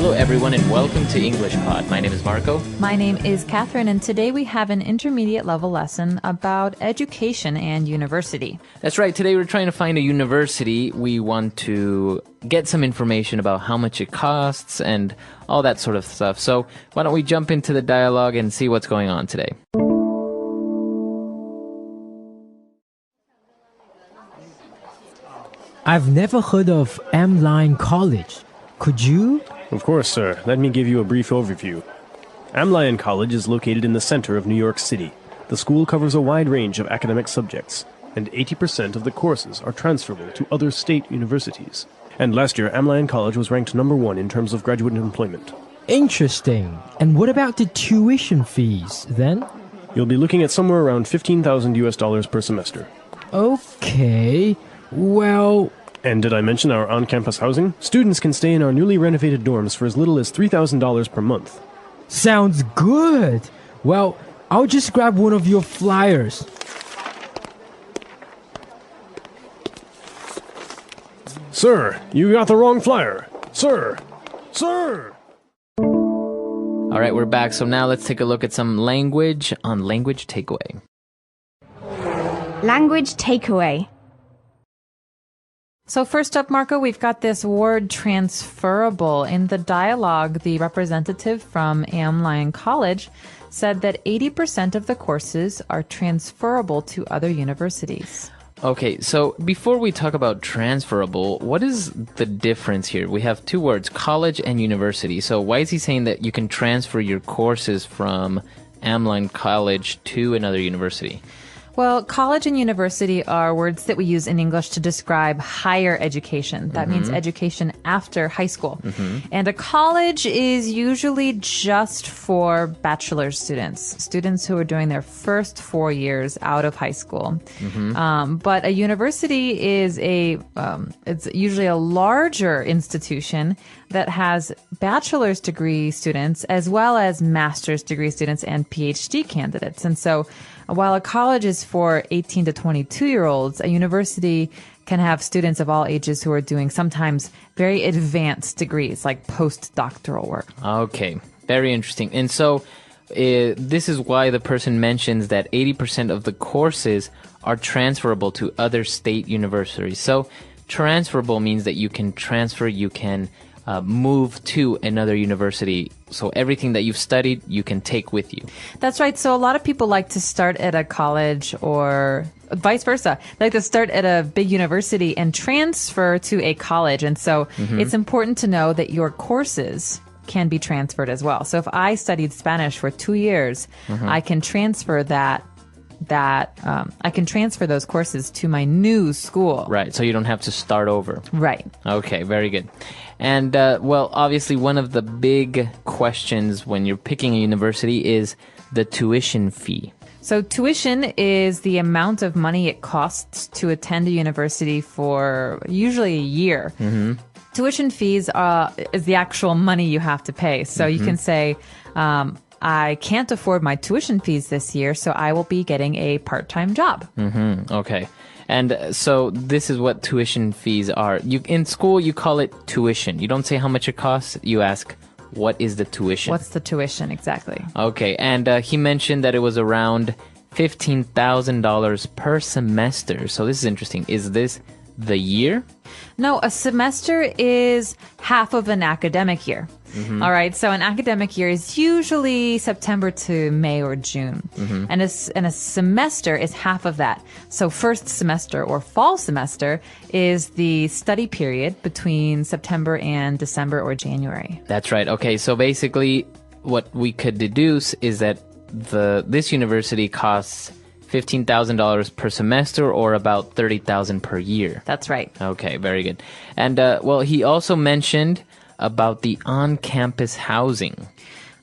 Hello everyone and welcome to English Pod. My name is Marco. My name is Catherine, and today we have an intermediate level lesson about education and university. That's right. Today we're trying to find a university. We want to get some information about how much it costs and all that sort of stuff. So why don't we jump into the dialogue and see what's going on today. I've never heard of M-Line College. Could you? Of course, sir. Let me give you a brief overview. Am-Lyon College is located in the center of New York City. The school covers a wide range of academic subjects, and 80% of the courses are transferable to other state universities. And last year, Am-Lyon College was ranked #1 in terms of graduate employment. Interesting. And what about the tuition fees, then? You'll be looking at somewhere around $15,000 per semester. Okay. Well... And did I mention our on-campus housing? Students can stay in our newly renovated dorms for as little as $3,000 per month. Sounds good. Well, I'll just grab one of your flyers. Sir, you got the wrong flyer. Sir! Sir! All right, we're back. So now let's take a look at some language on Language Takeaway. Language takeaway. So first up, Marco, we've got this word transferable. In the dialogue, the representative from Am-Lyon College said that 80% of the courses are transferable to other universities. Okay, so before we talk about transferable, what is the difference here? We have two words, college and university. So why is he saying that you can transfer your courses from Am-Lyon College to another university? Well, college and university are words that we use in English to describe higher education. That means education after high school. And a college is usually just for bachelor's students who are doing their first 4 years out of high school. But a university is it's usually a larger institution that has bachelor's degree students as well as master's degree students and PhD candidates. And so while a college is for 18 to 22-year-olds, a university can have students of all ages who are doing sometimes very advanced degrees, like postdoctoral work. Okay, very interesting. And so this is why the person mentions that 80% of the courses are transferable to other state universities. So transferable means that you can transfer, you can move to another university. So everything that you've studied, you can take with you. That's right. So a lot of people like to start at a college or vice versa. They like to start at a big university and transfer to a college. And so it's important to know that your courses can be transferred as well. So if I studied Spanish for 2 years, I can transfer I can transfer those courses to my new school. Right, so you don't have to start over. Right. Okay, very good. And, well, obviously one of the big questions when you're picking a university is the tuition fee. So tuition is the amount of money it costs to attend a university for usually a year. Tuition fees is the actual money you have to pay. So you can say, I can't afford my tuition fees this year, so I will be getting a part-time job. Okay. And so this is what tuition fees are. In school, you call it tuition. You don't say how much it costs. You ask, what is the tuition? What's the tuition, exactly? Okay. And he mentioned that it was around $15,000 per semester. So this is interesting. Is this the year? No, a semester is half of an academic year. All right, so an academic year is usually September to May or June, and a semester is half of that. So first semester or fall semester is the study period between September and December or January. That's right. Okay, so basically what we could deduce is that this university costs $15,000 per semester or about $30,000 per year. That's right. Okay, very good. And well, he also mentioned about the on-campus housing.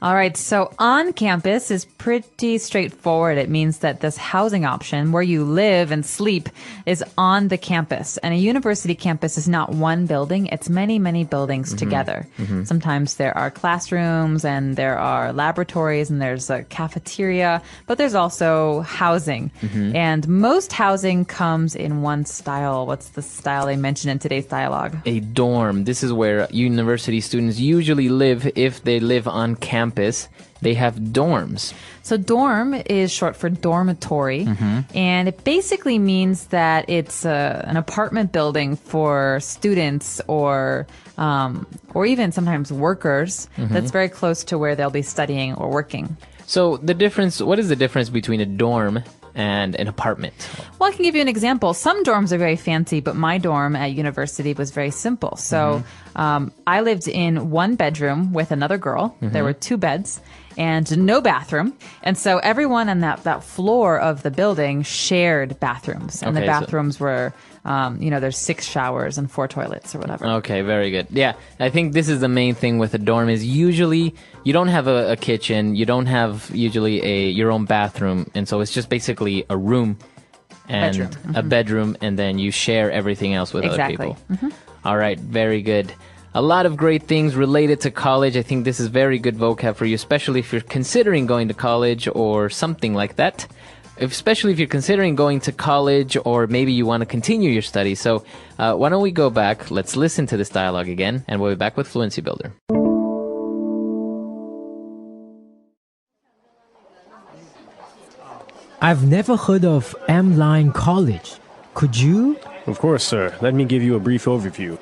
All right, so on campus is pretty straightforward. It means that this housing option where you live and sleep is on the campus. And a university campus is not one building, it's many, many buildings together. Sometimes there are classrooms and there are laboratories and there's a cafeteria, but there's also housing. And most housing comes in one style. What's the style they mentioned in today's dialogue? A dorm. This is where university students usually live if they live on campus. They have dorms. So dorm is short for dormitory, and it basically means that it's an apartment building for students or even sometimes workers that's very close to where they'll be studying or working. So what is the difference between a dorm and an apartment? Well, I can give you an example. Some dorms are very fancy, but my dorm at university was very simple. So I lived in one bedroom with another girl. There were 2 beds and no bathroom. And so everyone on that floor of the building shared bathrooms. And the bathrooms were, there's 6 showers and 4 toilets or whatever. Okay, very good. Yeah, I think this is the main thing with a dorm is usually you don't have a kitchen, you don't have usually your own bathroom, and so it's just basically a room and a bedroom, and then you share everything else with other people. All right, very good. A lot of great things related to college. I think this is very good vocab for you, especially if you're considering going to college or something like that. Especially if you're considering going to college or maybe you want to continue your studies. So why don't we go back? Let's listen to this dialogue again, and we'll be back with Fluency Builder. I've never heard of Amline College. Could you? Of course, sir. Let me give you a brief overview.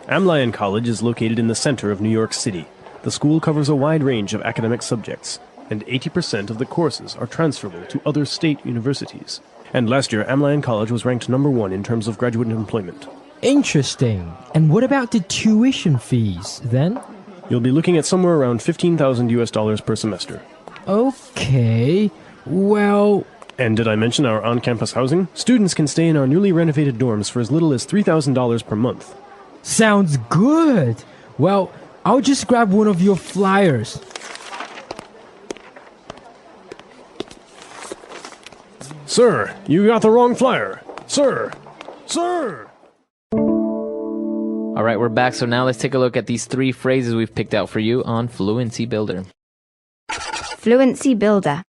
Amline College is located in the center of New York City. The school covers a wide range of academic subjects, and 80% of the courses are transferable to other state universities. And last year, Amline College was ranked #1 in terms of graduate employment. Interesting. And what about the tuition fees, then? You'll be looking at somewhere around $15,000 per semester. Okay. Well... And did I mention our on-campus housing? Students can stay in our newly renovated dorms for as little as $3,000 per month. Sounds good. Well, I'll just grab one of your flyers. Sir, you got the wrong flyer. Sir! Sir! All right, we're back. So now let's take a look at these 3 phrases we've picked out for you on Fluency Builder. Fluency Builder.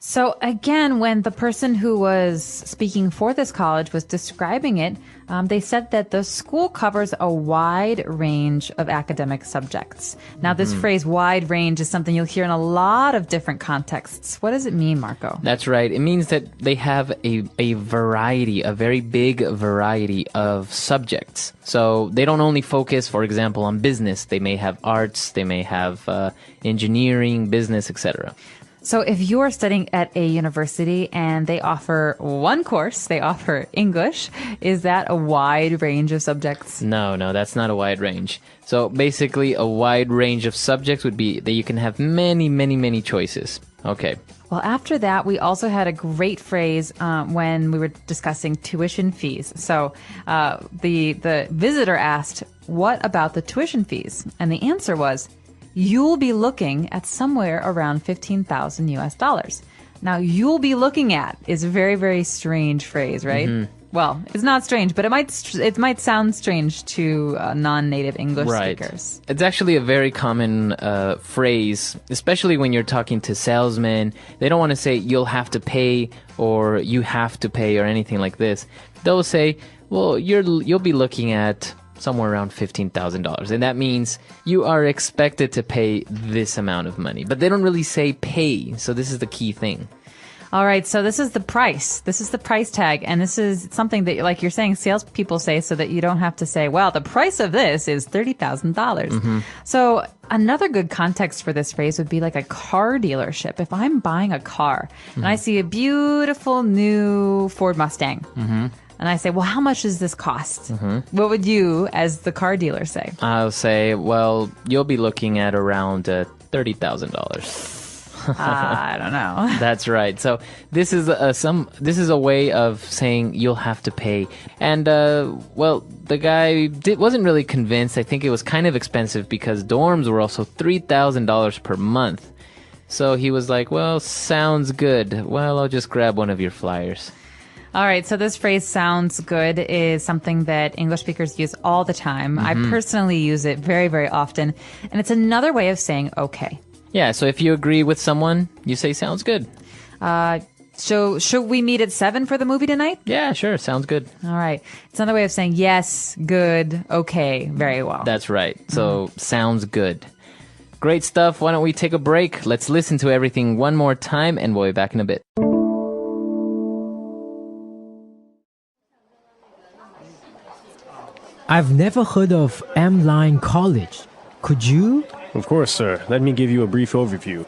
So again, when the person who was speaking for this college was describing it, they said that the school covers a wide range of academic subjects. Now, this phrase, wide range, is something you'll hear in a lot of different contexts. What does it mean, Marco? That's right. It means that they have a variety, a very big variety of subjects. So they don't only focus, for example, on business. They may have arts, they may have engineering, business, etc. So if you're studying at a university and they offer one course, they offer English, is that a wide range of subjects? No, that's not a wide range. So basically a wide range of subjects would be that you can have many, many, many choices. Okay. Well, after that, we also had a great phrase when we were discussing tuition fees. So the visitor asked, what about the tuition fees? And the answer was, you'll be looking at somewhere around $15,000 US. Now, you'll be looking at is a very, very strange phrase, right? Well, it's not strange, but it might sound strange to non-native English speakers. It's actually a very common phrase, especially when you're talking to salesmen. They don't want to say you'll have to pay or you have to pay or anything like this. They'll say, well, you'll be looking at somewhere around $15,000. And that means you are expected to pay this amount of money. But they don't really say pay. So this is the key thing. All right. So this is the price. This is the price tag. And this is something that, like you're saying, salespeople say so that you don't have to say, well, the price of this is $30,000. So another good context for this phrase would be like a car dealership. If I'm buying a car and I see a beautiful new Ford Mustang, and I say, well, how much does this cost? What would you, as the car dealer, say? I'll say, well, you'll be looking at around $30,000. I don't know. That's right. So this is a way of saying you'll have to pay. And well, the guy wasn't really convinced. I think it was kind of expensive because dorms were also $3,000 per month. So he was like, "Well, sounds good. Well, I'll just grab one of your flyers." All right, so this phrase "sounds good" is something that English speakers use all the time. I personally use it very, very often, and it's another way of saying okay. Yeah, so if you agree with someone, you say "sounds good." So should we meet at 7 for the movie tonight? Yeah, sure, sounds good. All right. It's another way of saying yes, good, okay, very well. That's right. So sounds good. Great stuff. Why don't we take a break? Let's listen to everything one more time, and we'll be back in a bit. I've never heard of M-Line College. Could you? Of course, sir. Let me give you a brief overview.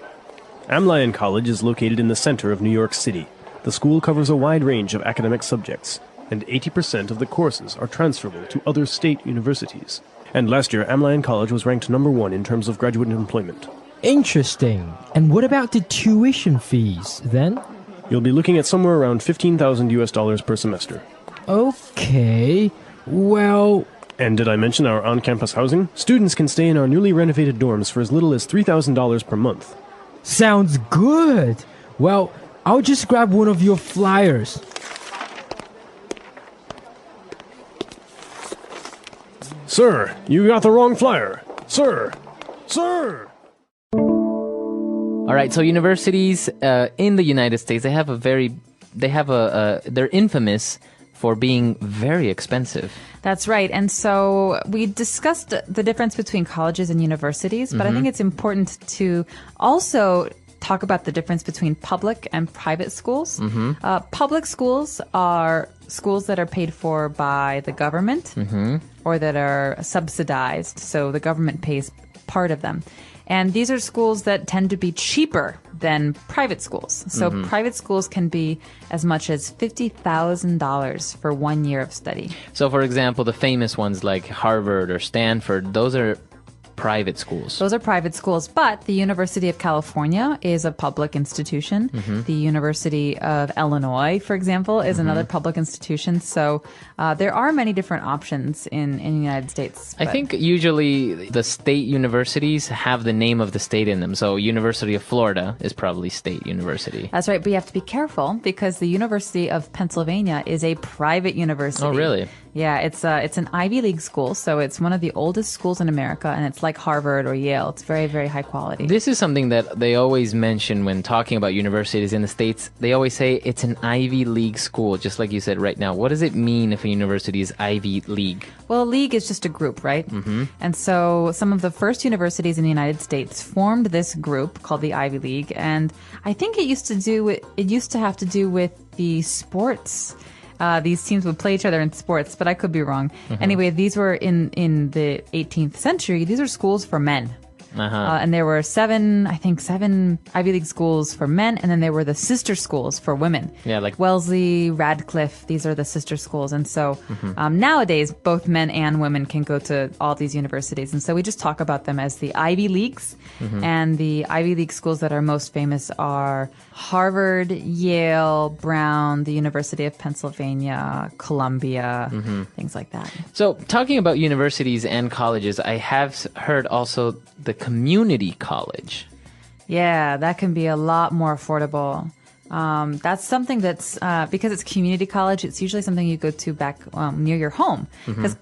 Am College is located in the center of New York City. The school covers a wide range of academic subjects, and 80% of the courses are transferable to other state universities. And last year, Am College was ranked #1 in terms of graduate employment. Interesting. And what about the tuition fees, then? You'll be looking at somewhere around $15,000 per semester. Okay. Well... And did I mention our on-campus housing? Students can stay in our newly renovated dorms for as little as $3,000 per month. Sounds good. Well, I'll just grab one of your flyers. Sir, you got the wrong flyer. Sir! Sir! All right, so universities in the United States, they're infamous for being very expensive. That's right. And so we discussed the difference between colleges and universities, but I think it's important to also talk about the difference between public and private schools. Public schools are schools that are paid for by the government or that are subsidized. So the government pays part of them. And these are schools that tend to be cheaper than private schools. So private schools can be as much as $50,000 for 1 year of study. So, for example, the famous ones like Harvard or Stanford, those are private schools. Those are private schools, but the University of California is a public institution. The University of Illinois, for example, is another public institution. So there are many different options in the United States. I think usually the state universities have the name of the state in them. So University of Florida is probably state university. That's right, but you have to be careful because the University of Pennsylvania is a private university. Oh, really? Yeah, it's an Ivy League school, so it's one of the oldest schools in America, and it's like Harvard or Yale. It's very, very high quality. This is something that they always mention when talking about universities in the States. They always say it's an Ivy League school, just like you said right now. What does it mean if a university is Ivy League? Well, a league is just a group, right? And so some of the first universities in the United States formed this group called the Ivy League, and I think it used to have to do with the sports. These teams would play each other in sports, but I could be wrong. Anyway, these were in the 18th century. These are schools for men. And there were seven Ivy League schools for men, and then there were the sister schools for women. Yeah, like Wellesley, Radcliffe, these are the sister schools. And so nowadays, both men and women can go to all these universities. And so we just talk about them as the Ivy Leagues. And the Ivy League schools that are most famous are Harvard, Yale, Brown, the University of Pennsylvania, Columbia, things like that. So talking about universities and colleges, I have heard also the community college. Yeah, that can be a lot more affordable. That's something that's because it's community college. It's usually something you go to back near your home because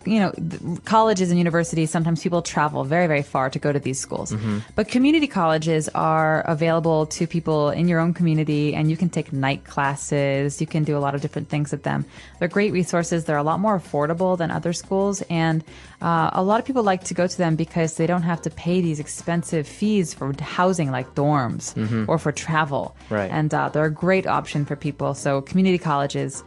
colleges and universities, sometimes people travel very, very far to go to these schools. But community colleges are available to people in your own community, and you can take night classes. You can do a lot of different things at them. They're great resources. They're a lot more affordable than other schools, and a lot of people like to go to them because they don't have to pay these expensive fees for housing like dorms or for travel. Right. And they're a great option for people. So community colleges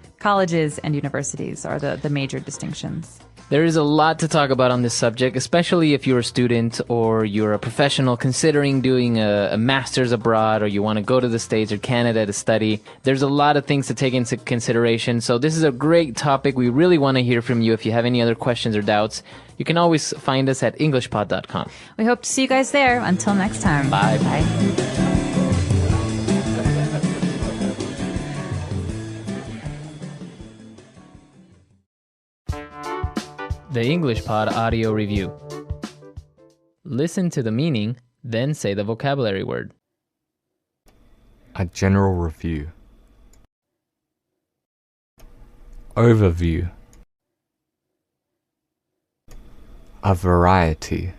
and universities are the major distinctions. There is a lot to talk about on this subject, especially if you're a student or you're a professional considering doing a master's abroad, or you want to go to the States or Canada to study. There's a lot of things to take into consideration. So this is a great topic. We really want to hear from you. If you have any other questions or doubts, you can always find us at englishpod.com. We hope to see you guys there. Until next time. Bye. Bye. The English Pod Audio Review. Listen to the meaning, then say the vocabulary word. A general review. Overview. A variety.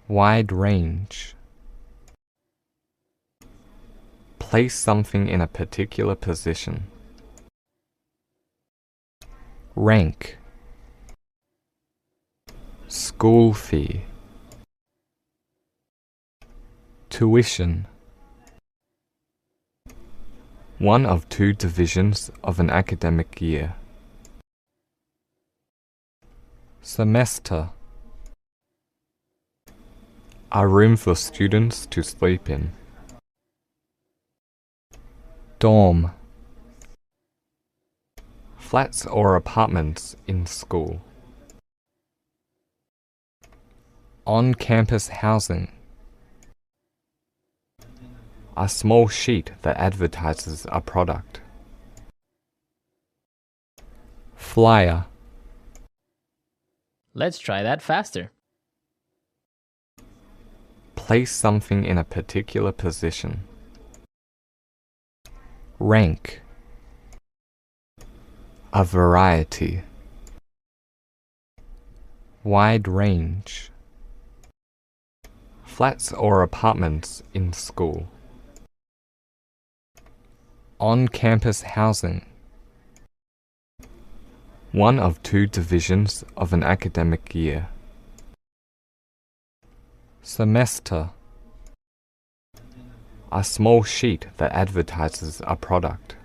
Wide range. Place something in a particular position. Rank. School fee. Tuition. One of two divisions of an academic year. Semester. A room for students to sleep in. Dorm. Flats or apartments in school. On-campus housing. A small sheet that advertises a product. Flyer. Let's try that faster. Place something in a particular position. Rank. A variety. Wide range. Flats or apartments in school. On-campus housing. One of two divisions of an academic year. Semester. A small sheet that advertises a product.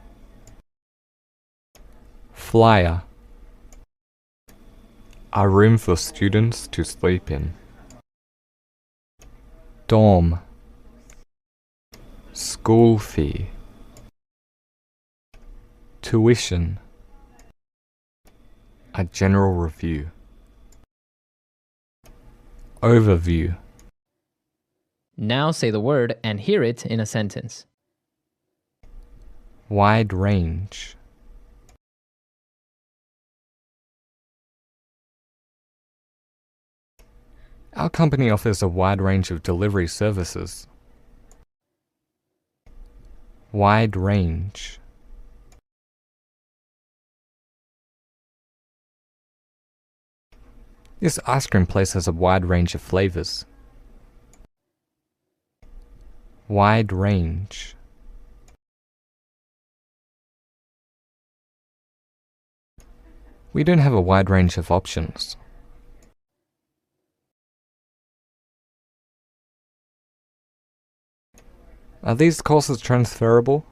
Flyer. A room for students to sleep in. Dorm. School fee. Tuition. A general review. Overview. Now say the word and hear it in a sentence. Wide range. Our company offers a wide range of delivery services. Wide range. This ice cream place has a wide range of flavors. Wide range. We don't have a wide range of options. Are these courses transferable?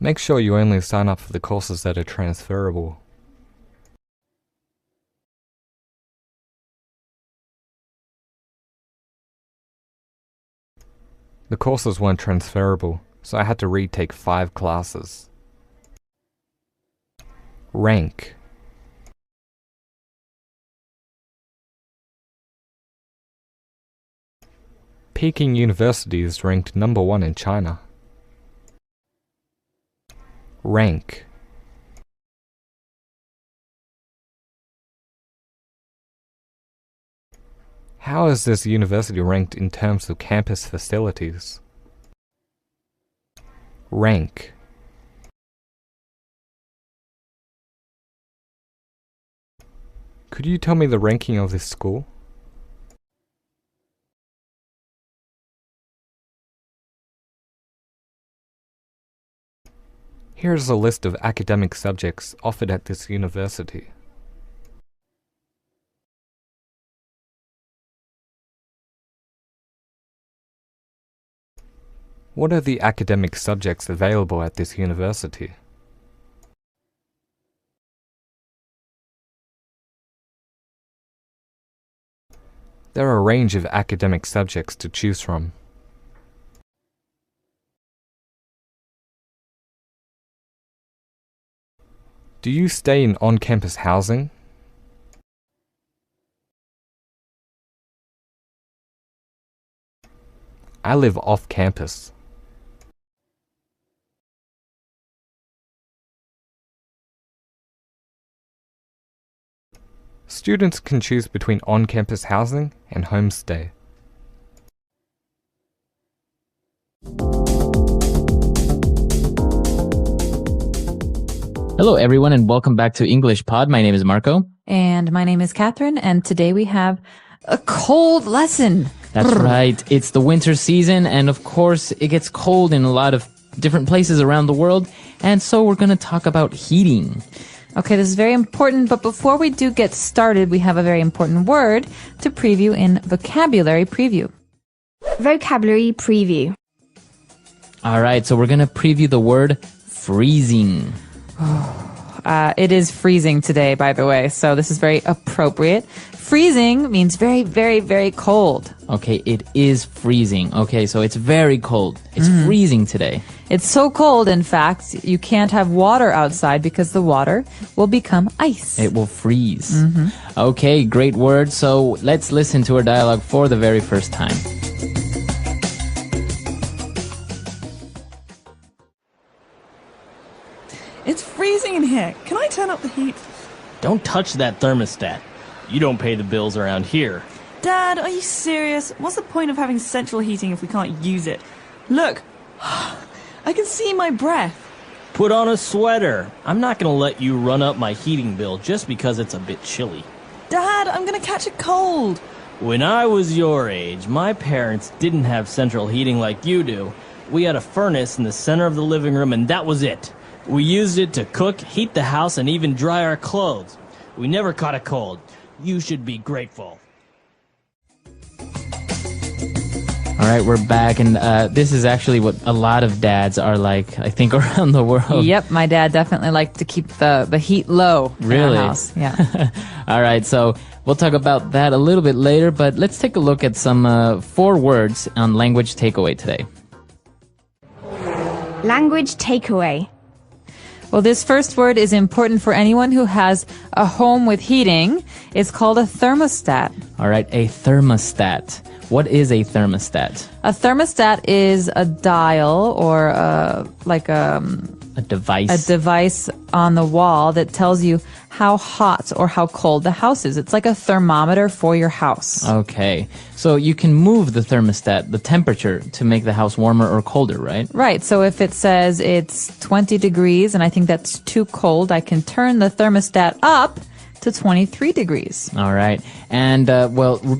Make sure you only sign up for the courses that are transferable. The courses weren't transferable, so I had to retake 5 classes. Rank. Peking University is ranked number 1 in China. Rank. How is this university ranked in terms of campus facilities? Rank. Could you tell me the ranking of this school? Here is a list of academic subjects offered at this university. What are the academic subjects available at this university? There are a range of academic subjects to choose from. Do you stay in on-campus housing? I live off campus. Students can choose between on-campus housing and homestay. Hello, everyone, and welcome back to English Pod. My name is Marco. And my name is Catherine, and today we have a cold lesson. That's right. It's the winter season, and of course, it gets cold in a lot of different places around the world, and so we're going to talk about heating. Okay, this is very important, but before we do get started, we have a very important word to preview in Vocabulary Preview. Vocabulary preview. All right, so we're going to preview the word freezing. It is freezing today, by the way, so this is very appropriate. Freezing means very, very, very cold. Okay, it is freezing. Okay, so it's very cold. It's freezing today. It's so cold, in fact, you can't have water outside because the water will become ice. It will freeze. Okay, great word. So let's listen to our dialogue for the very first time. It's freezing in here. Can I turn up the heat? Don't touch that thermostat. You don't pay the bills around here. Dad, are you serious? What's the point of having central heating if we can't use it? Look, I can see my breath. Put on a sweater. I'm not gonna let you run up my heating bill just because it's a bit chilly. Dad, I'm gonna catch a cold. When I was your age, my parents didn't have central heating like you do. We had a furnace in the center of the living room and that was it. We used it to cook, heat the house, and even dry our clothes. We never caught a cold. You should be grateful. All right, we're back, and this is actually what a lot of dads are like, I think, around the world. Yep, my dad definitely liked to keep the heat low Really? in our house. Yeah. All right, so we'll talk about that a little bit later, but let's take a look at some 4 words on language takeaway today. Language takeaway. Well, this first word is important for anyone who has a home with heating. It's called a thermostat. All right, a thermostat. What is a thermostat? A thermostat is a dial or a device. A device on the wall that tells you how hot or how cold the house is. It's like a thermometer for your house. Okay, so you can move the thermostat, the temperature, to make the house warmer or colder, right? Right, so if it says it's 20 degrees and I think that's too cold, I can turn the thermostat up to 23 degrees. All right, and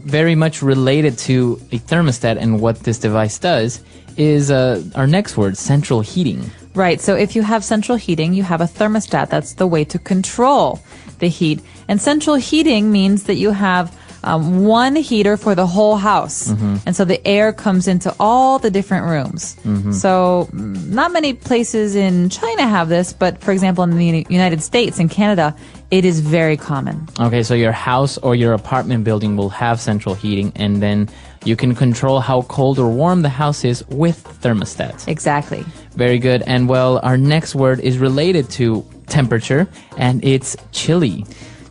very much related to a thermostat and what this device does is our next word, central heating. Right, so if you have central heating, you have a thermostat. That's the way to control the heat. And central heating means that you have one heater for the whole house. And so the air comes into all the different rooms. So not many places in China have this, but for example, in the United States and Canada, it is very common. Okay, so your house or your apartment building will have central heating, and then you can control how cold or warm the house is with thermostats. Exactly. Very good. And well, our next word is related to temperature, and it's chilly.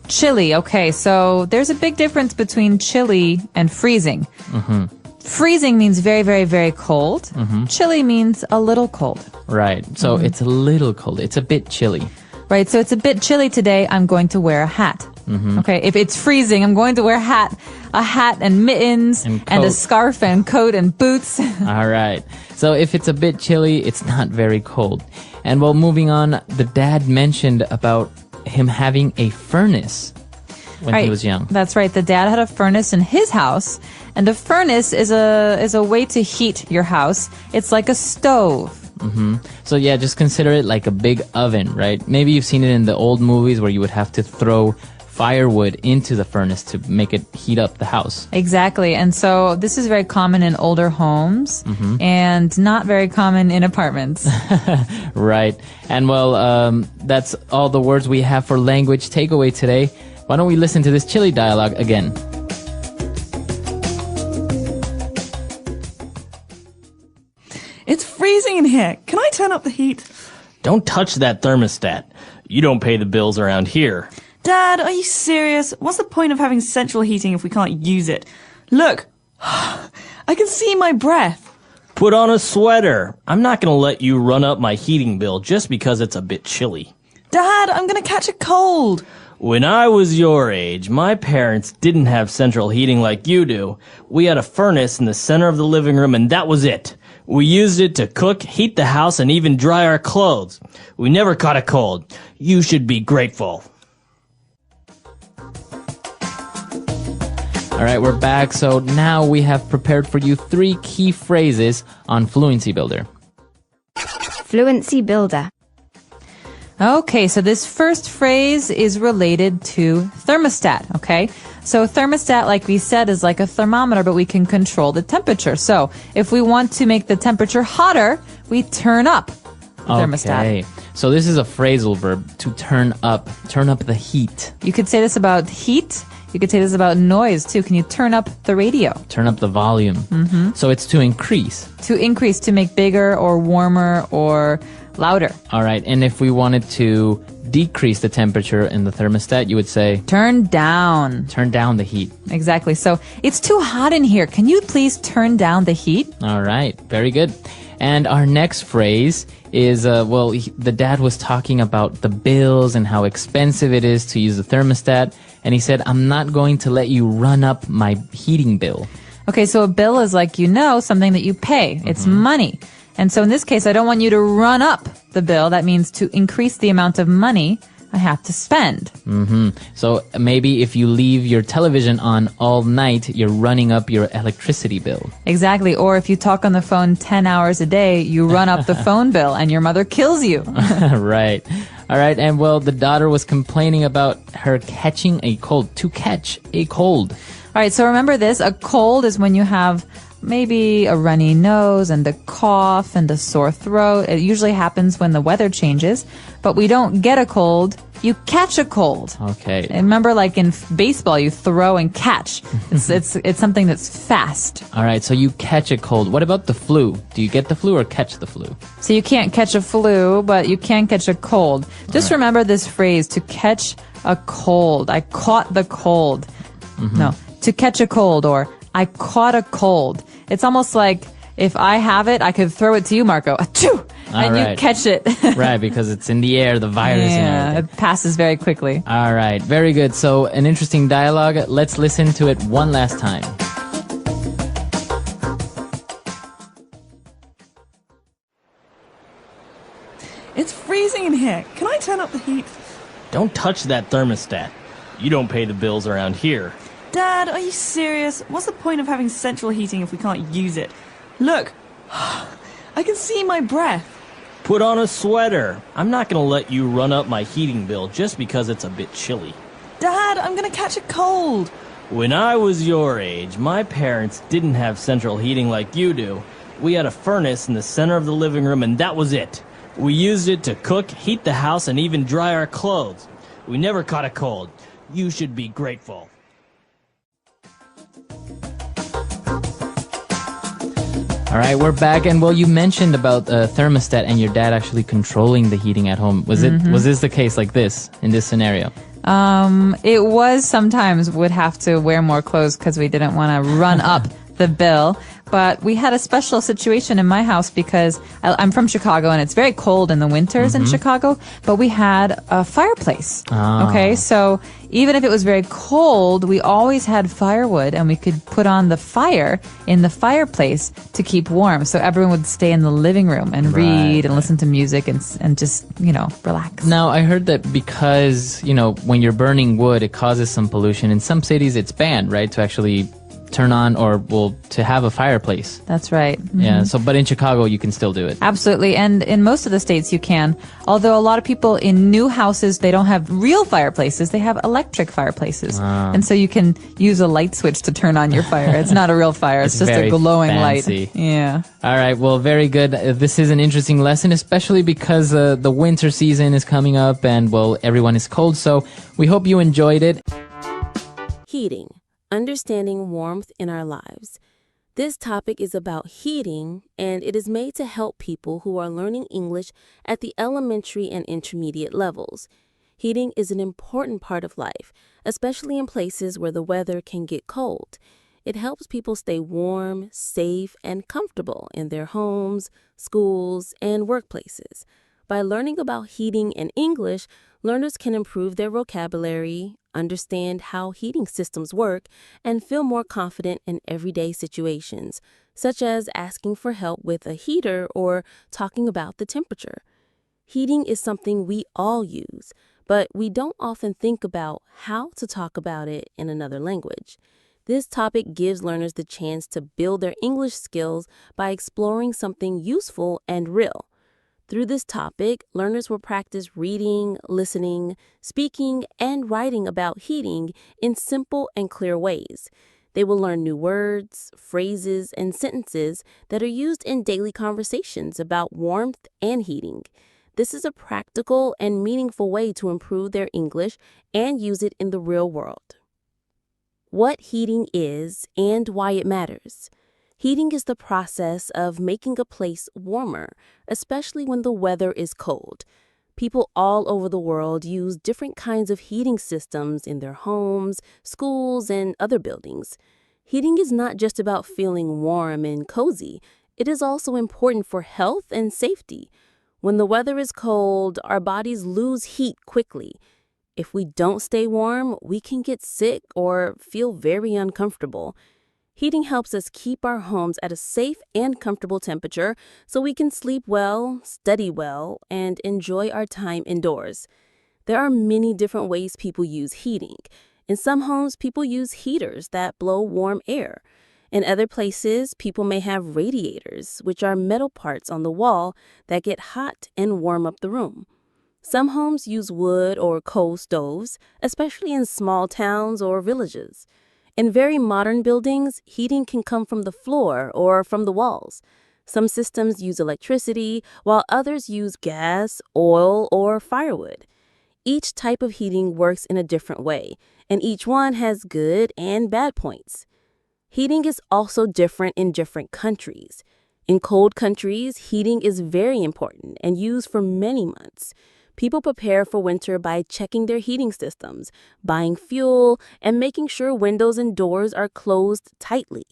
Chilly. Okay, so there's a big difference between chilly and freezing. Freezing means very, very, very cold. Chilly means a little cold. Right. So it's a little cold. It's a bit chilly. Right, so it's a bit chilly today. I'm going to wear a hat. Okay, if it's freezing, I'm going to wear a hat and mittens And and a coat. scarf and coat and boots. All right. So if it's a bit chilly, it's not very cold. And well, moving on, the dad mentioned about him having a furnace when he was young. That's right. The dad had a furnace in his house, and a furnace is a way to heat your house. It's like a stove. So yeah, just consider it like a big oven, right? Maybe you've seen it in the old movies where you would have to throw firewood into the furnace to make it heat up the house. Exactly. And so this is very common in older homes and not very common in apartments. Right. And well, that's all the words we have for language takeaway today. Why don't we listen to this chilly dialogue again? It's freezing in here. Can I turn up the heat? Don't touch that thermostat. You don't pay the bills around here. Dad, are you serious? What's the point of having central heating if we can't use it? Look, I can see my breath. Put on a sweater. I'm not gonna let you run up my heating bill just because it's a bit chilly. Dad, I'm gonna catch a cold. When I was your age, my parents didn't have central heating like you do. We had a furnace in the center of the living room and that was it. We used it to cook, heat the house, and even dry our clothes. We never caught a cold. You should be grateful. All right, we're back. So now we have prepared for you 3 key phrases on Fluency Builder. Fluency builder. Okay, so this first phrase is related to thermostat, okay? So thermostat, like we said, is like a thermometer, but we can control the temperature. So if we want to make the temperature hotter, we turn up the thermostat. Okay, so this is a phrasal verb, to turn up the heat. You could say this about heat. You could say this about noise, too. Can you turn up the radio? Turn up the volume. Mm-hmm. So it's to increase. To increase, to make bigger or warmer or louder. All right, and if we wanted to decrease the temperature in the thermostat, you would say... Turn down. Turn down the heat. Exactly. So it's too hot in here. Can you please turn down the heat? All right, very good. And our next phrase is, the dad was talking about the bills and how expensive it is to use the thermostat. And he said, I'm not going to let you run up my heating bill. Okay, so a bill is like, something that you pay. It's money. And so in this case, I don't want you to run up the bill. That means to increase the amount of money I have to spend. Mm-hmm. So maybe if you leave your television on all night, you're running up your electricity bill. Exactly. Or if you talk on the phone 10 hours a day, you run up the phone bill and your mother kills you. Right. All right. And the daughter was complaining about her catching a cold, to catch a cold. All right. So remember this. A cold is when you have maybe a runny nose and a cough and a sore throat. It usually happens when the weather changes, but we don't get a cold. You catch a cold. Okay. And remember, like in baseball, you throw and catch. It's something that's fast. All right. So you catch a cold. What about the flu? Do you get the flu or catch the flu? So you can't catch a flu, but you can catch a cold. Just remember this phrase, to catch a cold. I caught the cold. Mm-hmm. No, to catch a cold, or I caught a cold. It's almost like if I have it, I could throw it to you, Marco. Achoo! And you catch it. Right, because it's in the air, the virus and everything. It passes very quickly. All right, very good. So an interesting dialogue. Let's listen to it one last time. It's freezing in here. Can I turn up the heat? Don't touch that thermostat. You don't pay the bills around here. Dad, are you serious? What's the point of having central heating if we can't use it? Look, I can see my breath. Put on a sweater. I'm not gonna let you run up my heating bill just because it's a bit chilly. Dad, I'm gonna catch a cold. When I was your age, my parents didn't have central heating like you do. We had a furnace in the center of the living room and that was it. We used it to cook, heat the house, and even dry our clothes. We never caught a cold. You should be grateful. All right, we're back, and you mentioned about thermostat and your dad actually controlling the heating at home. Was this the case like this in this scenario? It was sometimes would have to wear more clothes because we didn't want to run up the bill. But we had a special situation in my house because I'm from Chicago and it's very cold in the winters in Chicago, but we had a fireplace. Okay, so even if it was very cold, we always had firewood and we could put on the fire in the fireplace to keep warm. So everyone would stay in the living room and read and listen to music and just, relax. Now, I heard that because, when you're burning wood, it causes some pollution. In some cities, it's banned, right, to actually turn on to have a fireplace. That's right. Mm-hmm. Yeah. So, but in Chicago, you can still do it. Absolutely. And in most of the states, you can. Although a lot of people in new houses, they don't have real fireplaces. They have electric fireplaces. And so you can use a light switch to turn on your fire. It's not a real fire. It's just a glowing fancy light. Yeah. All right. Well, very good. This is an interesting lesson, especially because the winter season is coming up and, everyone is cold. So we hope you enjoyed it. Heating. Understanding warmth in our lives. This topic is about heating, and it is made to help people who are learning English at the elementary and intermediate levels. Heating is an important part of life, especially in places where the weather can get cold. It helps people stay warm, safe, and comfortable in their homes, schools, and workplaces. By learning about heating in English, learners can improve their vocabulary, understand how heating systems work, and feel more confident in everyday situations, such as asking for help with a heater or talking about the temperature. Heating is something we all use, but we don't often think about how to talk about it in another language. This topic gives learners the chance to build their English skills by exploring something useful and real. Through this topic, learners will practice reading, listening, speaking, and writing about heating in simple and clear ways. They will learn new words, phrases, and sentences that are used in daily conversations about warmth and heating. This is a practical and meaningful way to improve their English and use it in the real world. What heating is and why it matters. Heating is the process of making a place warmer, especially when the weather is cold. People all over the world use different kinds of heating systems in their homes, schools, and other buildings. Heating is not just about feeling warm and cozy. It is also important for health and safety. When the weather is cold, our bodies lose heat quickly. If we don't stay warm, we can get sick or feel very uncomfortable. Heating helps us keep our homes at a safe and comfortable temperature so we can sleep well, study well, and enjoy our time indoors. There are many different ways people use heating. In some homes, people use heaters that blow warm air. In other places, people may have radiators, which are metal parts on the wall that get hot and warm up the room. Some homes use wood or coal stoves, especially in small towns or villages. In very modern buildings, heating can come from the floor or from the walls. Some systems use electricity, while others use gas, oil, or firewood. Each type of heating works in a different way, and each one has good and bad points. Heating is also different in different countries. In cold countries, heating is very important and used for many months. People prepare for winter by checking their heating systems, buying fuel, and making sure windows and doors are closed tightly.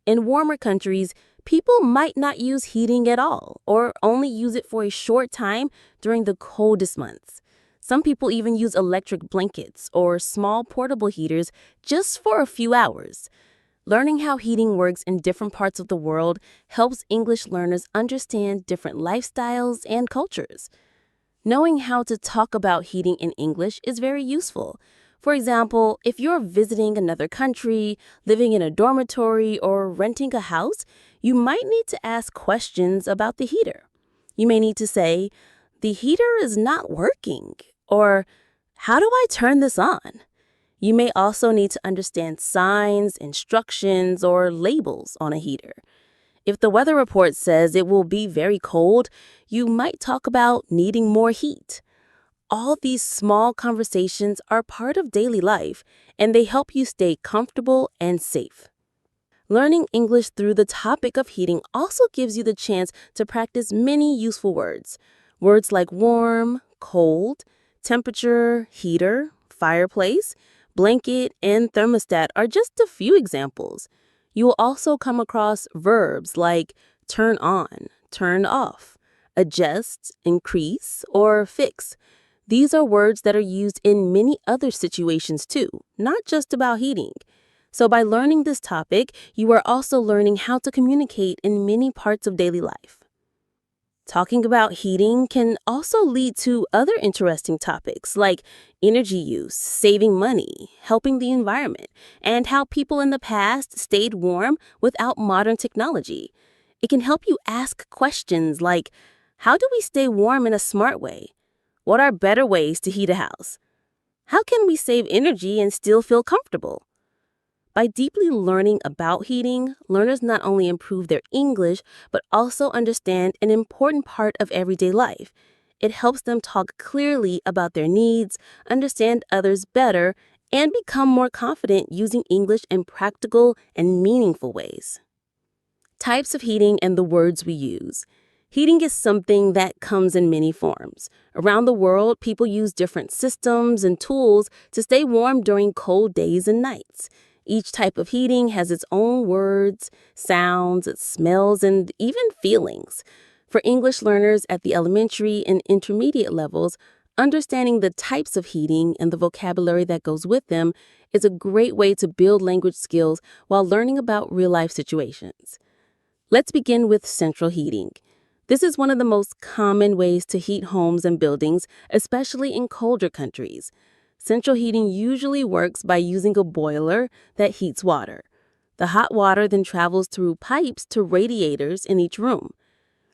In warmer countries, people might not use heating at all or only use it for a short time during the coldest months. Some people even use electric blankets or small portable heaters just for a few hours. Learning how heating works in different parts of the world helps English learners understand different lifestyles and cultures. Knowing how to talk about heating in English is very useful. For example, if you're visiting another country, living in a dormitory, or renting a house, you might need to ask questions about the heater. You may need to say, "The heater is not working," or "How do I turn this on?" You may also need to understand signs, instructions, or labels on a heater. If the weather report says it will be very cold, you might talk about needing more heat. All these small conversations are part of daily life, and they help you stay comfortable and safe. Learning English through the topic of heating also gives you the chance to practice many useful words. Words like warm, cold, temperature, heater, fireplace, blanket, and thermostat are just a few examples. You will also come across verbs like turn on, turn off, adjust, increase, or fix. These are words that are used in many other situations too, not just about heating. So by learning this topic, you are also learning how to communicate in many parts of daily life. Talking about heating can also lead to other interesting topics like energy use, saving money, helping the environment, and how people in the past stayed warm without modern technology. It can help you ask questions like, how do we stay warm in a smart way? What are better ways to heat a house? How can we save energy and still feel comfortable? By deeply learning about heating, learners not only improve their English, but also understand an important part of everyday life. It helps them talk clearly about their needs, understand others better, and become more confident using English in practical and meaningful ways. Types of heating and the words we use. Heating is something that comes in many forms. Around the world, people use different systems and tools to stay warm during cold days and nights. Each type of heating has its own words, sounds, smells, and even feelings. For English learners at the elementary and intermediate levels, understanding the types of heating and the vocabulary that goes with them is a great way to build language skills while learning about real-life situations. Let's begin with central heating. This is one of the most common ways to heat homes and buildings, especially in colder countries. Central heating usually works by using a boiler that heats water. The hot water then travels through pipes to radiators in each room.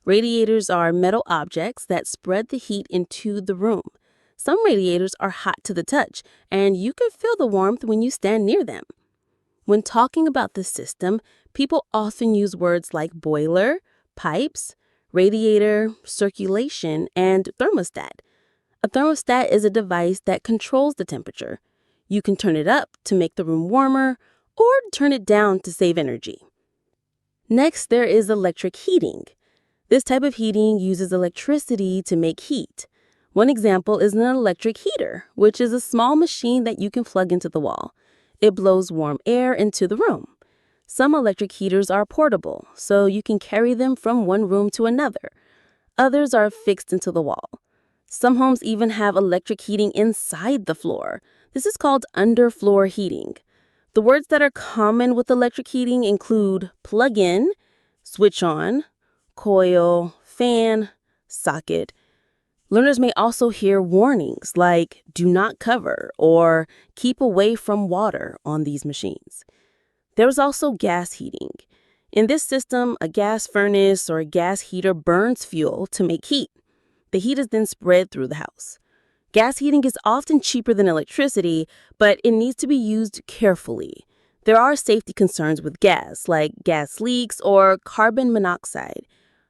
Radiators are metal objects that spread the heat into the room. Some radiators are hot to the touch, and you can feel the warmth when you stand near them. When talking about the system, people often use words like boiler, pipes, radiator, circulation, and thermostat. A thermostat is a device that controls the temperature. You can turn it up to make the room warmer or turn it down to save energy. Next, there is electric heating. This type of heating uses electricity to make heat. One example is an electric heater, which is a small machine that you can plug into the wall. It blows warm air into the room. Some electric heaters are portable, so you can carry them from one room to another. Others are fixed into the wall. Some homes even have electric heating inside the floor. This is called underfloor heating. The words that are common with electric heating include plug in, switch on, coil, fan, socket. Learners may also hear warnings like do not cover or keep away from water on these machines. There's also gas heating. In this system, a gas furnace or a gas heater burns fuel to make heat. The heat is then spread through the house. Gas heating is often cheaper than electricity, but it needs to be used carefully. There are safety concerns with gas, like gas leaks or carbon monoxide.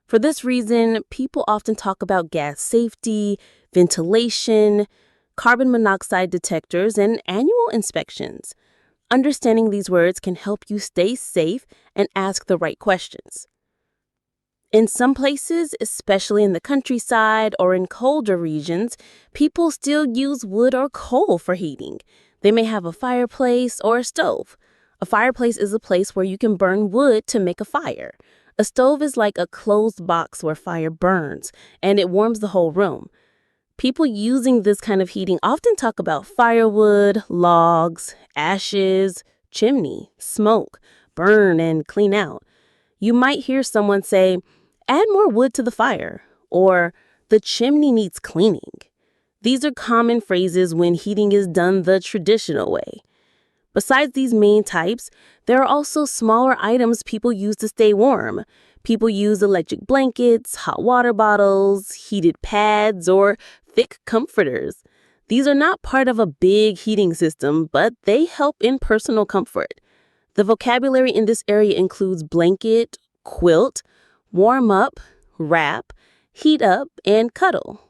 For this reason, people often talk about gas safety, ventilation, carbon monoxide detectors, and annual inspections. Understanding these words can help you stay safe and ask the right questions. In some places, especially in the countryside or in colder regions, people still use wood or coal for heating. They may have a fireplace or a stove. A fireplace is a place where you can burn wood to make a fire. A stove is like a closed box where fire burns, and it warms the whole room. People using this kind of heating often talk about firewood, logs, ashes, chimney, smoke, burn, and clean out. You might hear someone say, add more wood to the fire, or the chimney needs cleaning. These are common phrases when heating is done the traditional way. Besides these main types, there are also smaller items people use to stay warm. People use electric blankets, hot water bottles, heated pads, or thick comforters. These are not part of a big heating system, but they help in personal comfort. The vocabulary in this area includes blanket, quilt, warm up, wrap, heat up, and cuddle.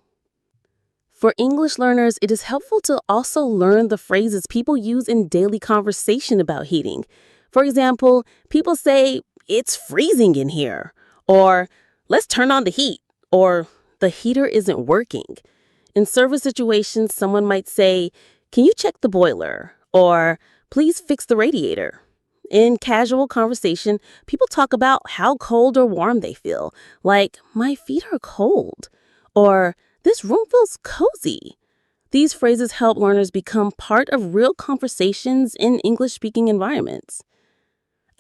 For English learners, it is helpful to also learn the phrases people use in daily conversation about heating. For example, people say, it's freezing in here, or let's turn on the heat, or the heater isn't working. In service situations, someone might say, can you check the boiler, or please fix the radiator. In casual conversation, people talk about how cold or warm they feel, like, my feet are cold, or this room feels cozy. These phrases help learners become part of real conversations in English-speaking environments.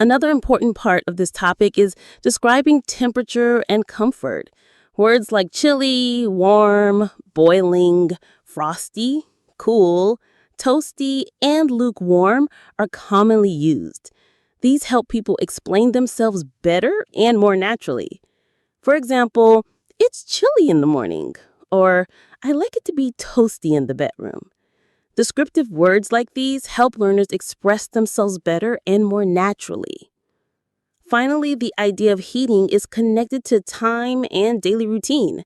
Another important part of this topic is describing temperature and comfort. Words like chilly, warm, boiling, frosty, cool, toasty, and lukewarm are commonly used. These help people explain themselves better and more naturally. For example, it's chilly in the morning, or I like it to be toasty in the bedroom. Descriptive words like these help learners express themselves better and more naturally. Finally, the idea of heating is connected to time and daily routine.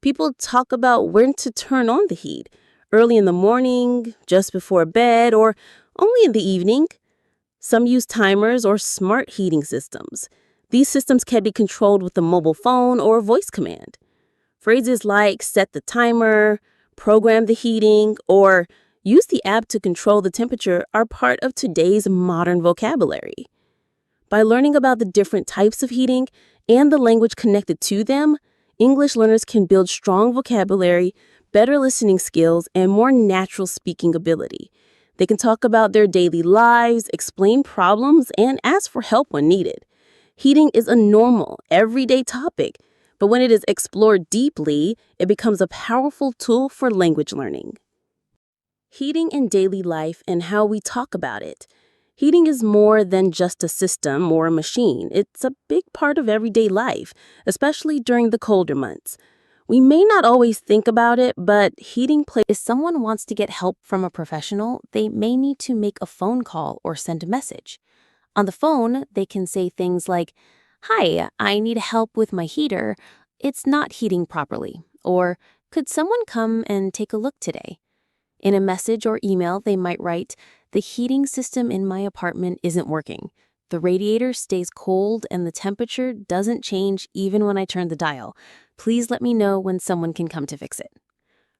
People talk about when to turn on the heat, early in the morning, just before bed, or only in the evening. Some use timers or smart heating systems. These systems can be controlled with a mobile phone or a voice command. Phrases like set the timer, program the heating, or use the app to control the temperature are part of today's modern vocabulary. By learning about the different types of heating and the language connected to them, English learners can build strong vocabulary, better listening skills, and more natural speaking ability. They can talk about their daily lives, explain problems, and ask for help when needed. Heating is a normal, everyday topic, but when it is explored deeply, it becomes a powerful tool for language learning. Heating in daily life and how we talk about it. Heating is more than just a system or a machine. It's a big part of everyday life, especially during the colder months. We may not always think about it, but heating plays. If someone wants to get help from a professional, they may need to make a phone call or send a message. On the phone, they can say things like, "Hi, I need help with my heater. It's not heating properly." Or, "Could someone come and take a look today?" In a message or email, they might write, "The heating system in my apartment isn't working. The radiator stays cold and the temperature doesn't change even when I turn the dial. Please let me know when someone can come to fix it."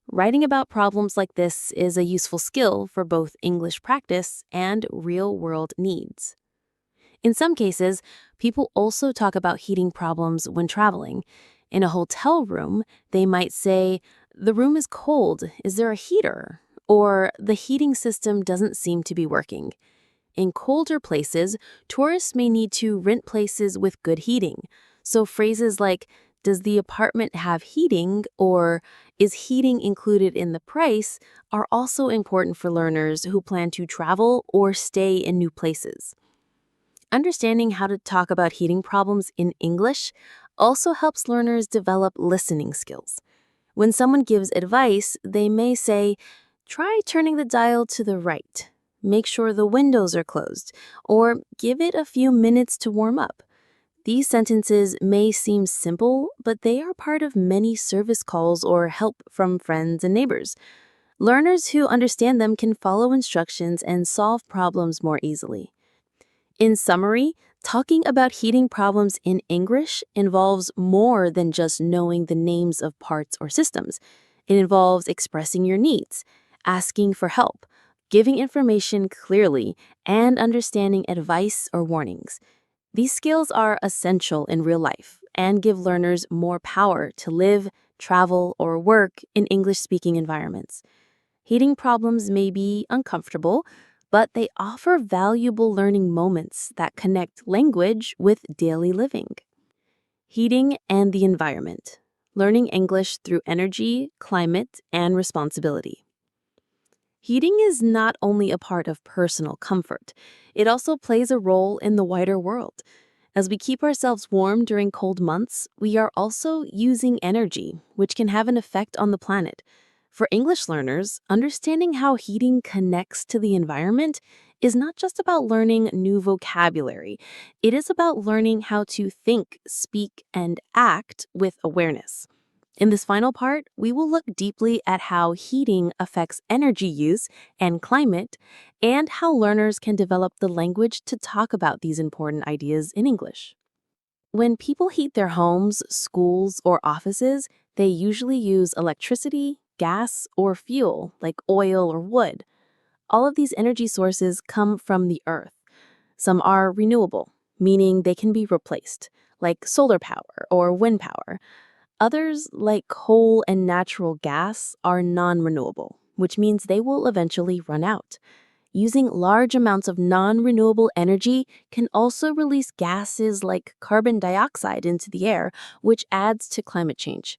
Writing about problems like this is a useful skill for both English practice and real-world needs. In some cases, people also talk about heating problems when traveling. In a hotel room, they might say, "The room is cold. Is there a heater?" Or, "The heating system doesn't seem to be working." In colder places, tourists may need to rent places with good heating. So phrases like, "Does the apartment have heating?" or "Is heating included in the price?" are also important for learners who plan to travel or stay in new places. Understanding how to talk about heating problems in English also helps learners develop listening skills. When someone gives advice, they may say, "Try turning the dial to the right. Make sure the windows are closed," or "Give it a few minutes to warm up." These sentences may seem simple, but they are part of many service calls or help from friends and neighbors. Learners who understand them can follow instructions and solve problems more easily. In summary, talking about heating problems in English involves more than just knowing the names of parts or systems. It involves expressing your needs, asking for help, giving information clearly, and understanding advice or warnings. These skills are essential in real life and give learners more power to live, travel, or work in English-speaking environments. Heating problems may be uncomfortable, but they offer valuable learning moments that connect language with daily living. Heating and the environment. Learning English through energy, climate, and responsibility. Heating is not only a part of personal comfort, it also plays a role in the wider world. As we keep ourselves warm during cold months, we are also using energy, which can have an effect on the planet. For English learners, understanding how heating connects to the environment is not just about learning new vocabulary. It is about learning how to think, speak, and act with awareness. In this final part, we will look deeply at how heating affects energy use and climate, and how learners can develop the language to talk about these important ideas in English. When people heat their homes, schools, or offices, they usually use electricity, gas, or fuel like oil or wood. All of these energy sources come from the earth. Some are renewable, meaning they can be replaced, like solar power or wind power. Others, like coal and natural gas, are non-renewable, which means they will eventually run out. Using large amounts of non-renewable energy can also release gases like carbon dioxide into the air, which adds to climate change.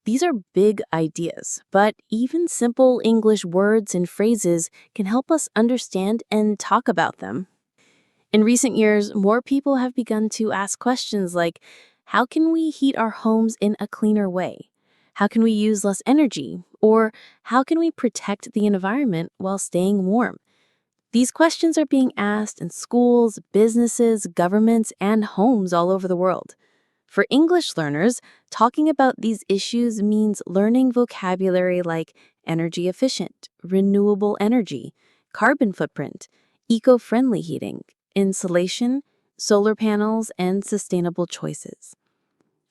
These are big ideas, but even simple English words and phrases can help us understand and talk about them. In recent years, more people have begun to ask questions like, how can we heat our homes in a cleaner way? How can we use less energy? Or how can we protect the environment while staying warm? These questions are being asked in schools, businesses, governments, and homes all over the world. For English learners, talking about these issues means learning vocabulary like energy efficient, renewable energy, carbon footprint, eco-friendly heating, insulation, solar panels, and sustainable choices.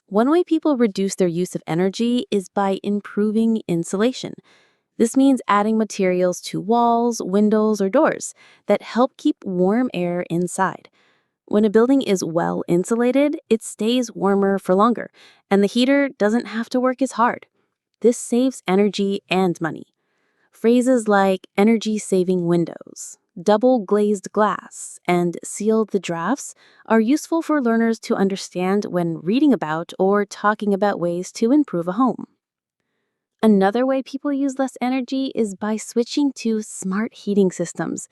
One way people reduce their use of energy is by improving insulation. This means adding materials to walls, windows, or doors that help keep warm air inside. When a building is well insulated, it stays warmer for longer, and the heater doesn't have to work as hard. This saves energy and money. Phrases like energy-saving windows, double-glazed glass, and sealed the drafts are useful for learners to understand when reading about or talking about ways to improve a home. Another way people use less energy is by switching to smart heating systems.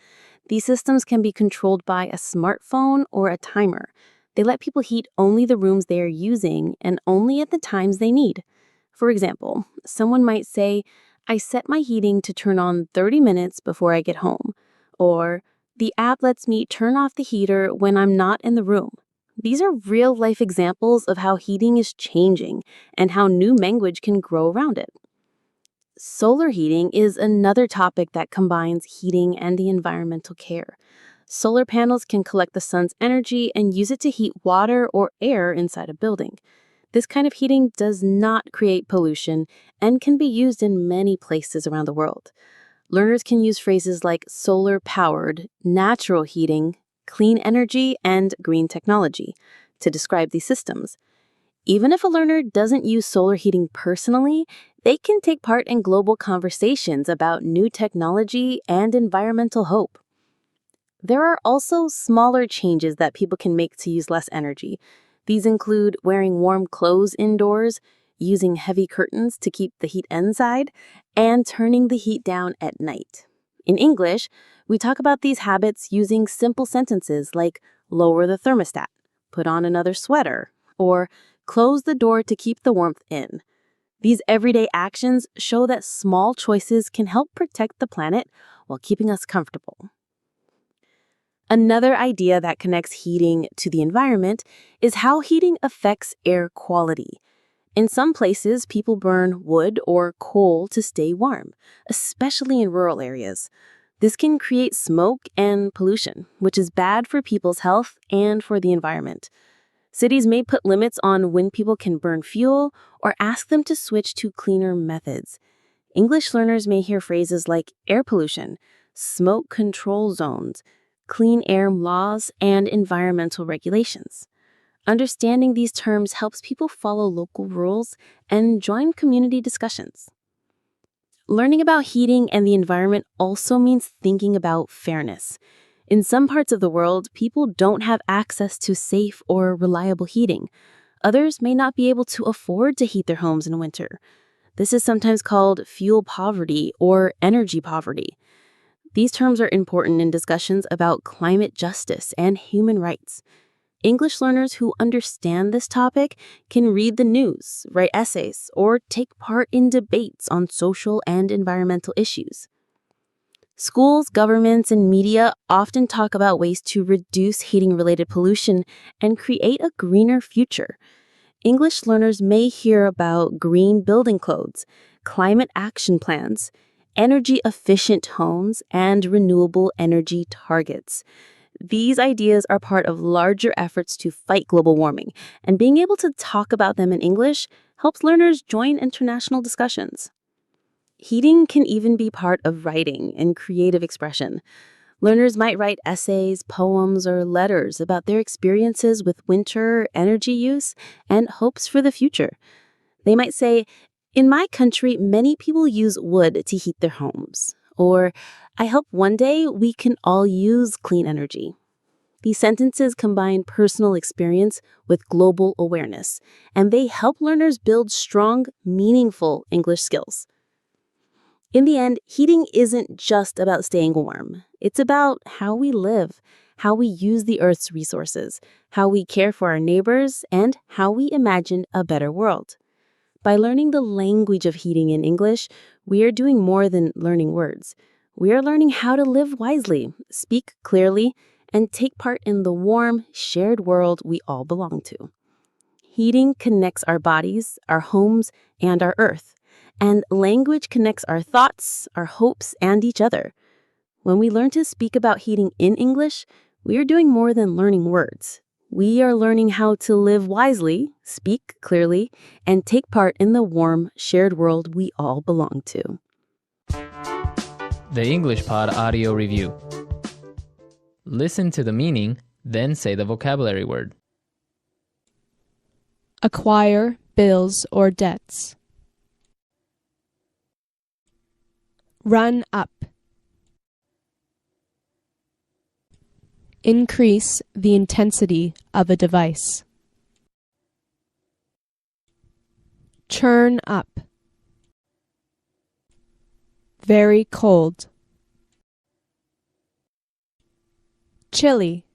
These systems can be controlled by a smartphone or a timer. They let people heat only the rooms they are using and only at the times they need. For example, someone might say, I set my heating to turn on 30 minutes before I get home. Or, the app lets me turn off the heater when I'm not in the room. These are real-life examples of how heating is changing and how new language can grow around it. Solar heating is another topic that combines heating and the environmental care. Solar panels can collect the sun's energy and use it to heat water or air inside a building. This kind of heating does not create pollution and can be used in many places around the world. Learners can use phrases like solar-powered, natural heating, clean energy, and green technology to describe these systems. Even if a learner doesn't use solar heating personally, they can take part in global conversations about new technology and environmental hope. There are also smaller changes that people can make to use less energy. These include wearing warm clothes indoors, using heavy curtains to keep the heat inside, and turning the heat down at night. In English, we talk about these habits using simple sentences like lower the thermostat, put on another sweater, or close the door to keep the warmth in. These everyday actions show that small choices can help protect the planet while keeping us comfortable. Another idea that connects heating to the environment is how heating affects air quality. In some places, people burn wood or coal to stay warm, especially in rural areas. This can create smoke and pollution, which is bad for people's health and for the environment. Cities may put limits on when people can burn fuel or ask them to switch to cleaner methods. English learners may hear phrases like air pollution, smoke control zones, clean air laws, and environmental regulations. Understanding these terms helps people follow local rules and join community discussions. Learning about heating and the environment also means thinking about fairness. In some parts of the world, people don't have access to safe or reliable heating. Others may not be able to afford to heat their homes in winter. This is sometimes called fuel poverty or energy poverty. These terms are important in discussions about climate justice and human rights. English learners who understand this topic can read the news, write essays, or take part in debates on social and environmental issues. Schools, governments, and media often talk about ways to reduce heating-related pollution and create a greener future. English learners may hear about green building codes, climate action plans, energy-efficient homes, and renewable energy targets. These ideas are part of larger efforts to fight global warming, and being able to talk about them in English helps learners join international discussions. Heating can even be part of writing and creative expression. Learners might write essays, poems, or letters about their experiences with winter, energy use, and hopes for the future. They might say, in my country, many people use wood to heat their homes. Or, I hope one day we can all use clean energy. These sentences combine personal experience with global awareness, and they help learners build strong, meaningful English skills. In the end, heating isn't just about staying warm. It's about how we live, how we use the Earth's resources, how we care for our neighbors, and how we imagine a better world. By learning the language of heating in English, we are doing more than learning words. We are learning how to live wisely, speak clearly, and take part in the warm, shared world we all belong to. Heating connects our bodies, our homes, and our Earth. And language connects our thoughts, our hopes, and each other. When we learn to speak about heating in English, we are doing more than learning words. We are learning how to live wisely, speak clearly, and take part in the warm, shared world we all belong to. The English Pod Audio Review. Listen to the meaning, then say the vocabulary word. Acquire bills or debts. Run up. Increase the intensity of a device. Churn up. Very cold. Chilly.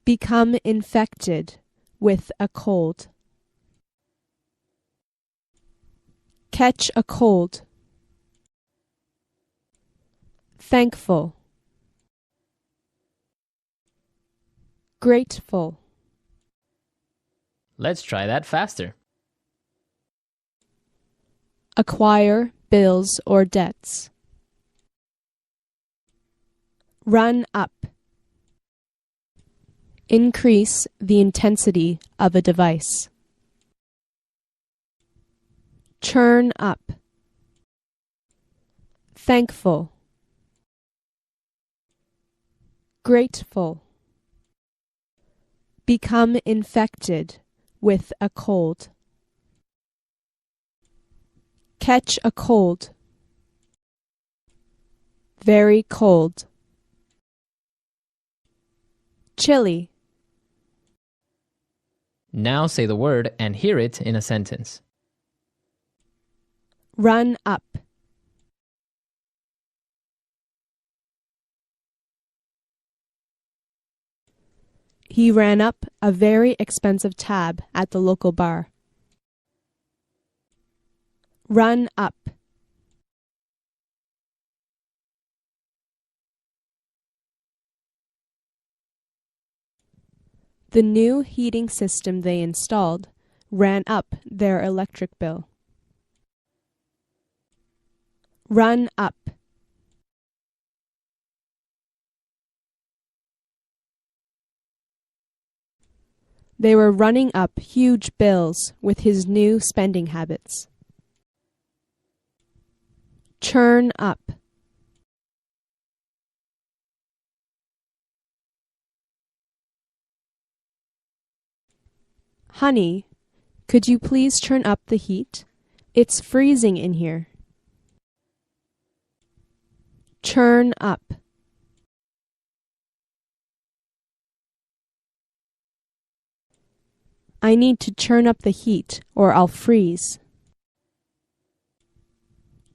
Become infected with a cold. Catch a cold. Thankful. Grateful. Let's try that faster. Acquire bills or debts. Run up. Increase the intensity of a device. Churn up. Thankful. Grateful. Become infected with a cold. Catch a cold. Very cold. Chilly. Now say the word and hear it in a sentence. Run up. He ran up a very expensive tab at the local bar. Run up. The new heating system they installed ran up their electric bill. Run up. They were running up huge bills with his new spending habits. Churn up. Honey, could you please turn up the heat? It's freezing in here. Churn up. I need to turn up the heat or I'll freeze.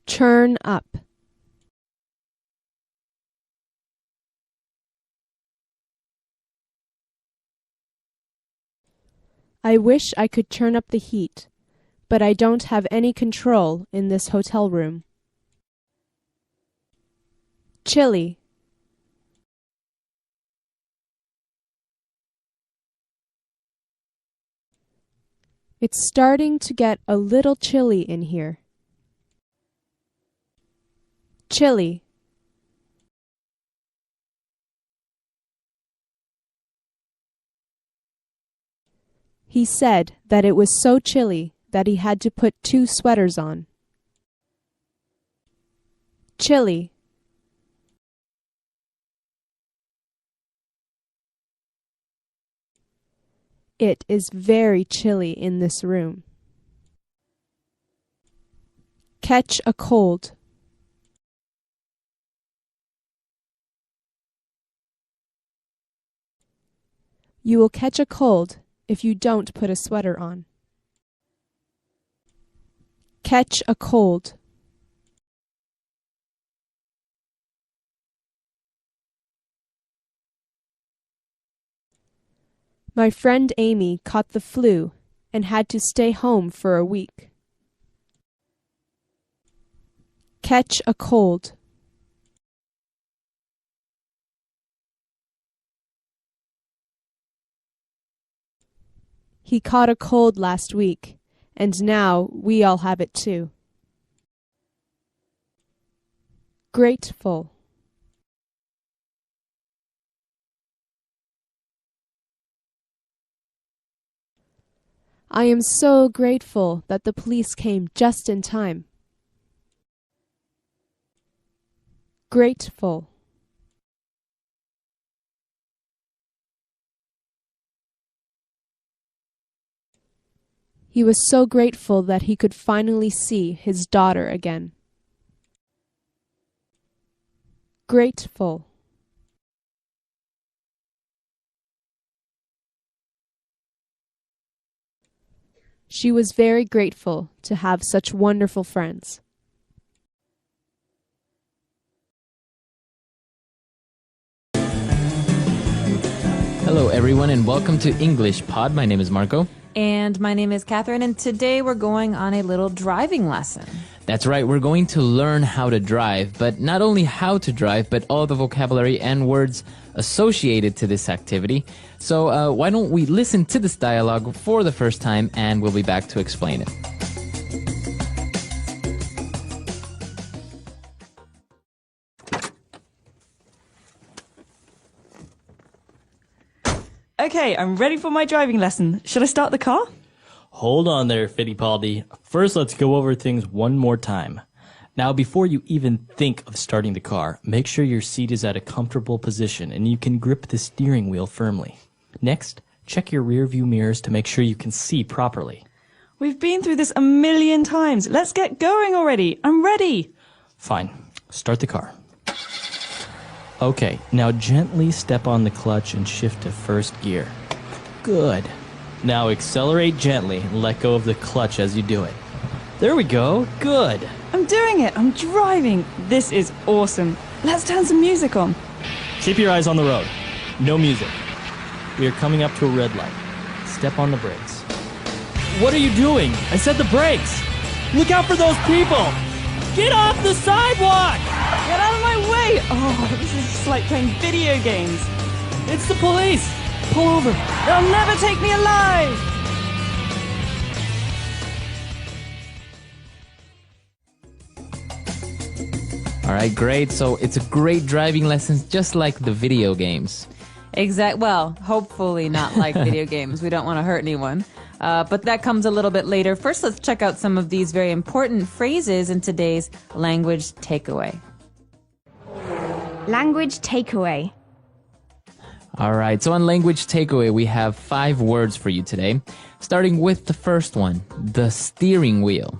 Churn up. I wish I could turn up the heat, but I don't have any control in this hotel room. Chilly. It's starting to get a little chilly in here. Chilly. He said that it was so chilly that he had to put 2 sweaters on. Chilly. It is very chilly in this room. Catch a cold. You will catch a cold if you don't put a sweater on. Catch a cold. My friend Amy caught the flu and had to stay home for a week. Catch a cold. He caught a cold last week, and now we all have it too. Grateful. I am so grateful that the police came just in time. Grateful. He was so grateful that he could finally see his daughter again. Grateful. She was very grateful to have such wonderful friends. Hello, everyone, and welcome to English Pod. My name is Marco. And my name is Catherine, and today we're going on a little driving lesson. That's right, we're going to learn how to drive, but not only how to drive, but all the vocabulary and words associated to this activity. So why don't we listen to this dialogue for the first time, and we'll be back to explain it. Okay, I'm ready for my driving lesson. Should I start the car? Hold on there, Fittipaldi. First, let's go over things one more time. Now, before you even think of starting the car, make sure your seat is at a comfortable position and you can grip the steering wheel firmly. Next, check your rear view mirrors to make sure you can see properly. We've been through this a million times. Let's get going already. I'm ready. Fine. Start the car. Okay, now gently step on the clutch and shift to first gear. Good. Now accelerate gently and let go of the clutch as you do it. There we go. Good. I'm doing it. I'm driving. This is awesome. Let's turn some music on. Keep your eyes on the road. No music. We are coming up to a red light. Step on the brakes. What are you doing? I said the brakes. Look out for those people. Get off the sidewalk. Get out of my way! Oh, this is just like playing video games. It's the police! Pull over! They'll never take me alive! All right, great. So it's a great driving lesson, just like the video games. Well, hopefully not like video games. We don't want to hurt anyone. But that comes a little bit later. First, let's check out some of these very important phrases in today's language takeaway. Language takeaway. All right, so on language takeaway, we have 5 words for you today, starting with the first one, the steering wheel.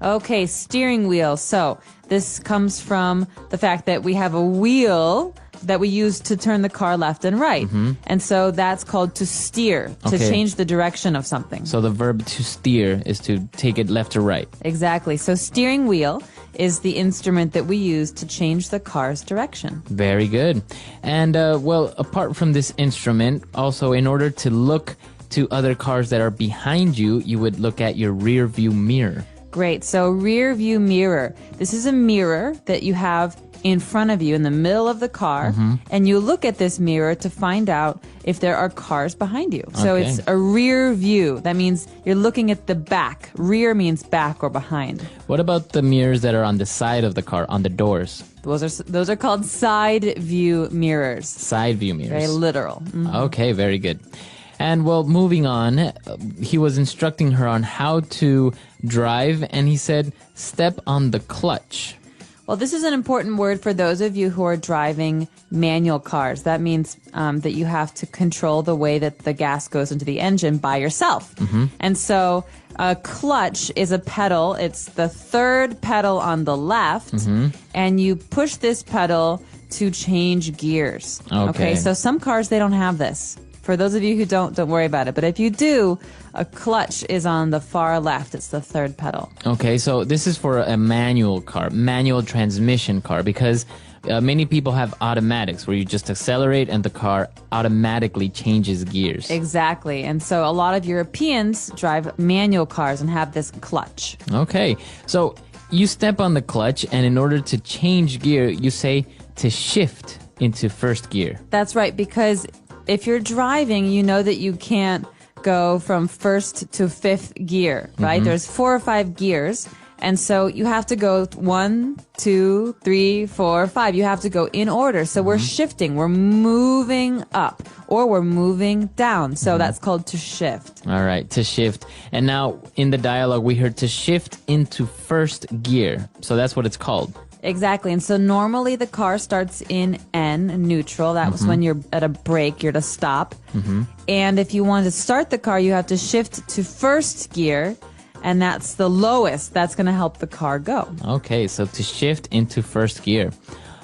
Okay, steering wheel. So this comes from the fact that we have a wheel that we use to turn the car left and right. Mm-hmm. And so that's called to steer, to change the direction of something. So the verb to steer is to take it left or right. Exactly. So steering wheel is the instrument that we use to change the car's direction. Very good. And, apart from this instrument, also in order to look to other cars that are behind you, you would look at your rear view mirror. Great. So rear view mirror. This is a mirror that you have in front of you in the middle of the car, and you look at this mirror to find out if there are cars behind you. So it's a rear view. That means you're looking at the back. Rear means back or behind. What about the mirrors that are on the side of the car, on the doors? Those are called side view mirrors. Side view mirrors. Very literal. Mm-hmm. Okay, very good. And moving on, he was instructing her on how to drive, and he said, step on the clutch. Well, this is an important word for those of you who are driving manual cars. That means that you have to control the way that the gas goes into the engine by yourself. Mm-hmm. And so a clutch is a pedal. It's the third pedal on the left, and you push this pedal to change gears. Okay, so some cars, they don't have this. For those of you who don't worry about it. But if you do, a clutch is on the far left. It's the third pedal. Okay, so this is for a manual car, manual transmission car, because many people have automatics where you just accelerate and the car automatically changes gears. Exactly. And so a lot of Europeans drive manual cars and have this clutch. Okay, so you step on the clutch, and in order to change gear, you say to shift into first gear. That's right, because if you're driving, you know that you can't go from first to fifth gear, right? Mm-hmm. There's 4 or 5 gears. And so you have to go 1, 2, 3, 4, 5. You have to go in order. So we're shifting. We're moving up or we're moving down. So that's called to shift. All right, to shift. And now in the dialogue, we heard to shift into first gear. So that's what it's called. Exactly. And so normally the car starts in N, neutral. That was when you're at a brake, you're to stop. And if you want to start the car, you have to shift to first gear, and that's the lowest. That's going to help the car go. Okay, so to shift into first gear.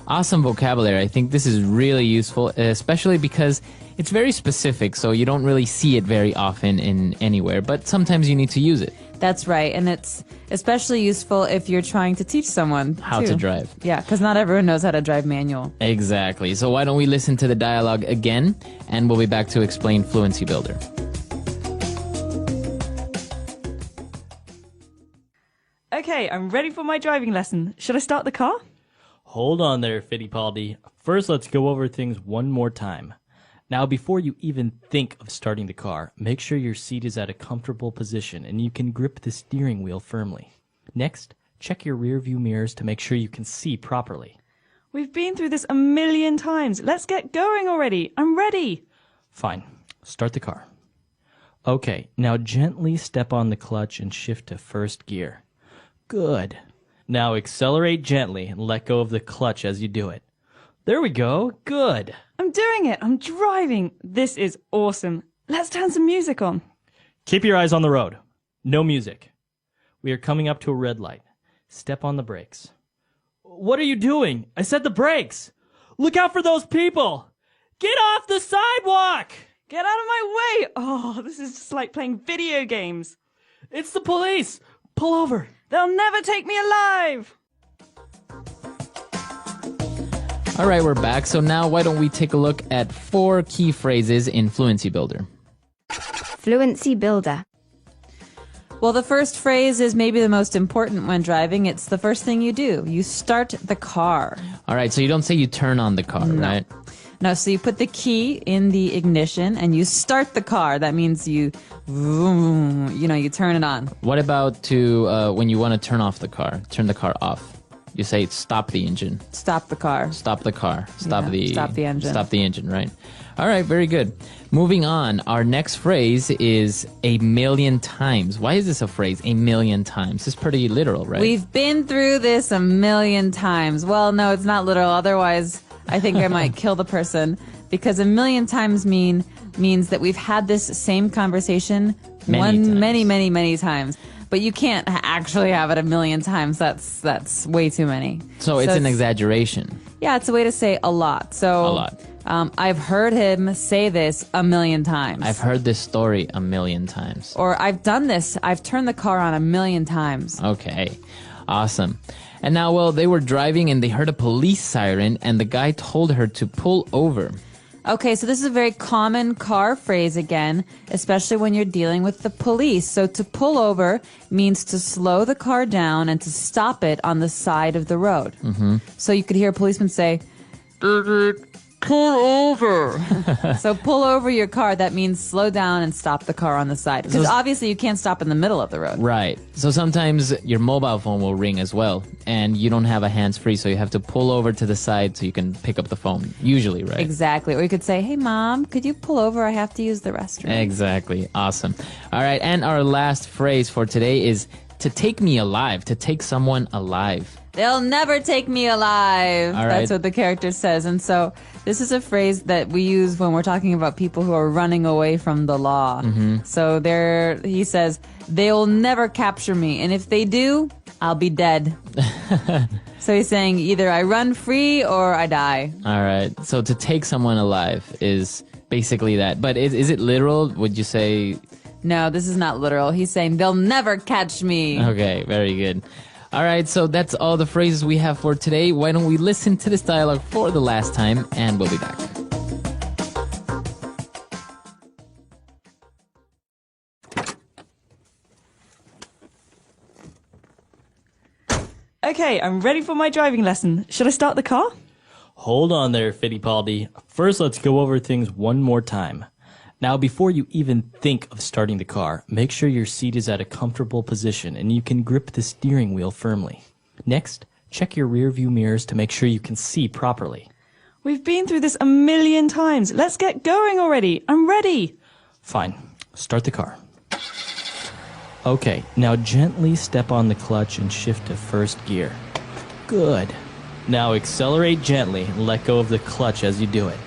Awesome vocabulary. I think this is really useful, especially because it's very specific, so you don't really see it very often in anywhere, but sometimes you need to use it. That's right, and it's especially useful if you're trying to teach someone How to drive. Yeah, because not everyone knows how to drive manual. Exactly. So why don't we listen to the dialogue again, and we'll be back to explain Fluency Builder. Okay, I'm ready for my driving lesson. Should I start the car? Hold on there, Fittipaldi. First, let's go over things one more time. Now, before you even think of starting the car, make sure your seat is at a comfortable position and you can grip the steering wheel firmly. Next, check your rear view mirrors to make sure you can see properly. We've been through this a million times. Let's get going already. I'm ready. Fine. Start the car. Okay, now gently step on the clutch and shift to first gear. Good. Now accelerate gently and let go of the clutch as you do it. There we go. Good. I'm doing it. I'm driving. This is awesome. Let's turn some music on. Keep your eyes on the road. No music. We are coming up to a red light. Step on the brakes. What are you doing? I said the brakes. Look out for those people. Get off the sidewalk. Get out of my way. Oh, this is just like playing video games. It's the police. Pull over. They'll never take me alive. All right, we're back. So now why don't we take a look at 4 key phrases in Fluency Builder. Fluency Builder. Well, the first phrase is maybe the most important when driving. It's the first thing you do. You start the car. All right, so you don't say you turn on the car, right? No, so you put the key in the ignition and you start the car. That means you turn it on. What about when you want to turn off the car, turn the car off? You say stop the engine. Stop the car. Stop the car. Stop the engine. Stop the engine, right? All right, very good. Moving on, our next phrase is a million times. Why is this a phrase, a million times? It's pretty literal, right? We've been through this a million times. Well, no, it's not literal. Otherwise, I think I might kill the person, because a million times means that we've had this same conversation many times. But you can't actually have it a million times. That's way too many. So it's an exaggeration. Yeah, it's a way to say a lot. So a lot. I've heard him say this a million times. I've heard this story a million times. Or I've done this. I've turned the car on a million times. Okay, awesome. And now, well, they were driving and they heard a police siren and the guy told her to pull over. Okay, so this is a very common car phrase again, especially when you're dealing with the police. So to pull over means to slow the car down and to stop it on the side of the road. So you could hear a policeman say, pull over. So pull over your car, that means slow down and stop the car on the side. Because obviously you can't stop in the middle of the road. Right. So sometimes your mobile phone will ring as well, and you don't have a hands-free, so you have to pull over to the side so you can pick up the phone, usually, right? Exactly. Or you could say, hey, Mom, could you pull over? I have to use the restroom. Exactly. Awesome. All right, and our last phrase for today is to take me alive, to take someone alive. They'll never take me alive. All right. That's what the character says. And so this is a phrase that we use when we're talking about people who are running away from the law. So he says, they'll never capture me. And if they do, I'll be dead. So he's saying either I run free or I die. All right. So to take someone alive is basically that. But is it literal? Would you say? No, this is not literal. He's saying they'll never catch me. Okay, very good. All right, so that's all the phrases we have for today. Why don't we listen to this dialogue for the last time, and we'll be back. Okay, I'm ready for my driving lesson. Should I start the car? Hold on there, Fittipaldi. First, let's go over things one more time. Now, before you even think of starting the car, make sure your seat is at a comfortable position and you can grip the steering wheel firmly. Next, check your rear view mirrors to make sure you can see properly. We've been through this a million times. Let's get going already. I'm ready. Fine. Start the car. Okay, now gently step on the clutch and shift to first gear. Good. Now accelerate gently and let go of the clutch as you do it.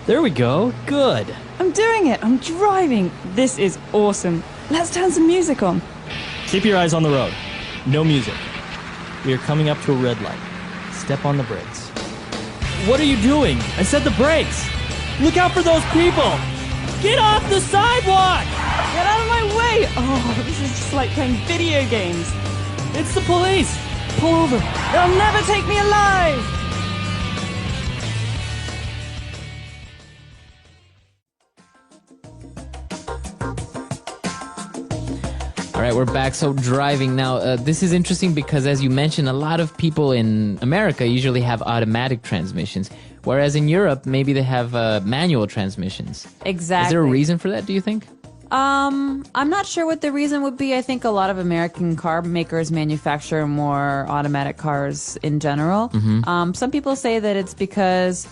There we go. Good. I'm doing it. I'm driving. This is awesome. Let's turn some music on. Keep your eyes on the road. No music. We are coming up to a red light. Step on the brakes. What are you doing? I said the brakes. Look out for those people. Get off the sidewalk. Get out of my way. Oh, this is just like playing video games. It's the police. Pull over. They'll never take me alive. All right, we're back. So driving now, this is interesting because as you mentioned, a lot of people in America usually have automatic transmissions, whereas in Europe, maybe they have manual transmissions. Exactly. Is there a reason for that, do you think? I'm not sure what the reason would be. I think a lot of American car makers manufacture more automatic cars in general. Some people say that it's because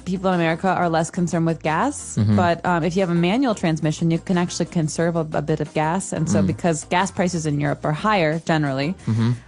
people in America are less concerned with gas, but if you have a manual transmission, you can actually conserve a bit of gas. And so because gas prices in Europe are higher generally,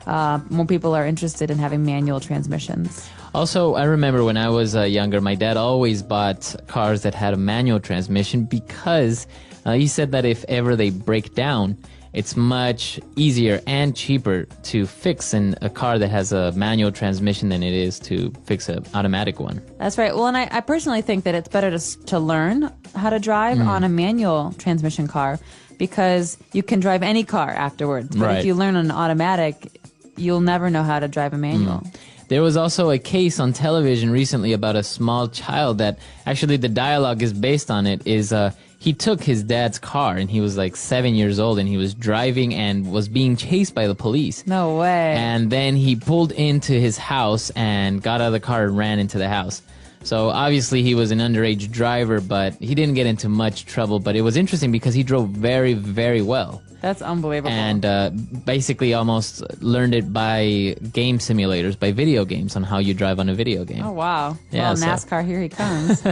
more people are interested in having manual transmissions. Also, I remember when I was younger, my dad always bought cars that had a manual transmission because he said that if ever they break down, it's much easier and cheaper to fix in a car that has a manual transmission than it is to fix an automatic one. That's right. Well, and I personally think that it's better to learn how to drive on a manual transmission car because you can drive any car afterwards. But if you learn an automatic, you'll never know how to drive a manual. There was also a case on television recently about a small child that actually the dialogue is based on it is he took his dad's car and he was like 7 years old and he was driving and was being chased by the police. No way. And then he pulled into his house and got out of the car and ran into the house. So obviously he was an underage driver, but he didn't get into much trouble. But it was interesting because he drove very, very well. That's unbelievable. And basically almost learned it by game simulators, by video games, on how you drive on a video game. Oh, wow. Yeah, well, NASCAR, here he comes.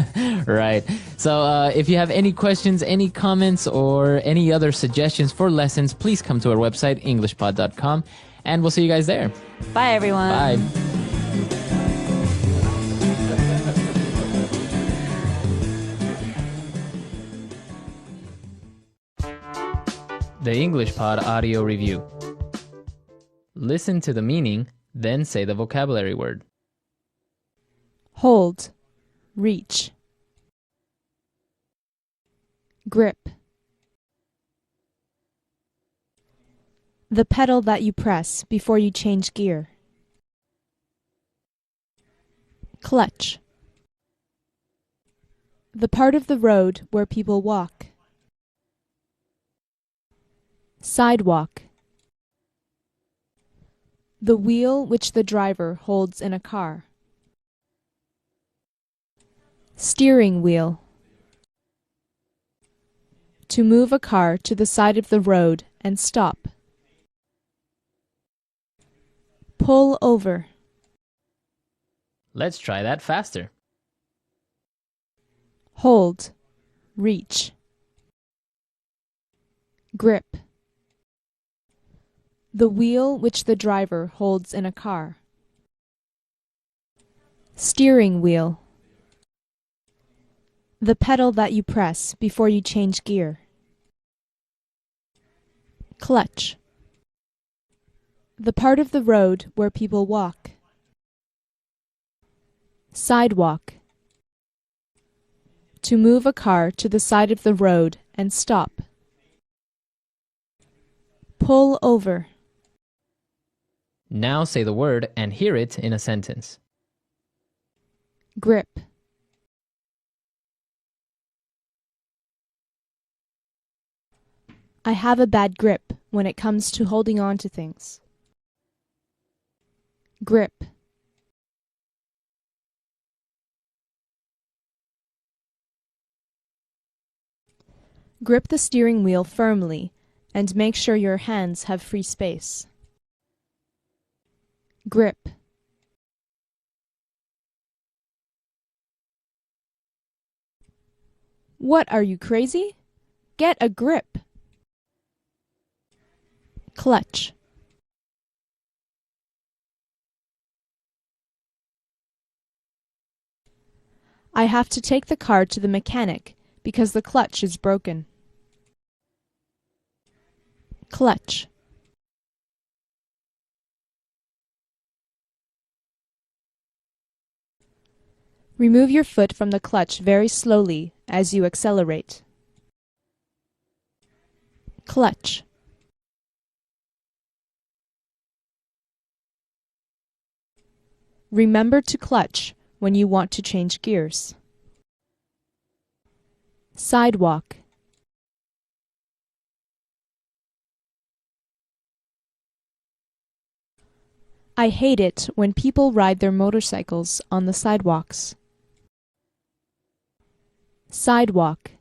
Right. So if you have any questions, any comments, or any other suggestions for lessons, please come to our website, englishpod.com, and we'll see you guys there. Bye, everyone. Bye. The English Pod Audio Review. Listen to the meaning, then say the vocabulary word. Hold. Reach. Grip. The pedal that you press before you change gear. Clutch. The part of the road where people walk. Sidewalk. The wheel which the driver holds in a car. Steering wheel. To move a car to the side of the road and stop. Pull over. Let's try that faster. Hold. Reach. Grip. The wheel which the driver holds in a car. Steering wheel. The pedal that you press before you change gear. Clutch. The part of the road where people walk. Sidewalk. To move a car to the side of the road and stop. Pull over. Now say the word and hear it in a sentence. Grip. I have a bad grip when it comes to holding on to things. Grip. Grip the steering wheel firmly and make sure your hands have free space. Grip. What, are you crazy? Get a grip. Clutch. I have to take the car to the mechanic because the clutch is broken. Clutch. Remove your foot from the clutch very slowly as you accelerate. Clutch. Remember to clutch when you want to change gears. Sidewalk. I hate it when people ride their motorcycles on the sidewalks. Sidewalk.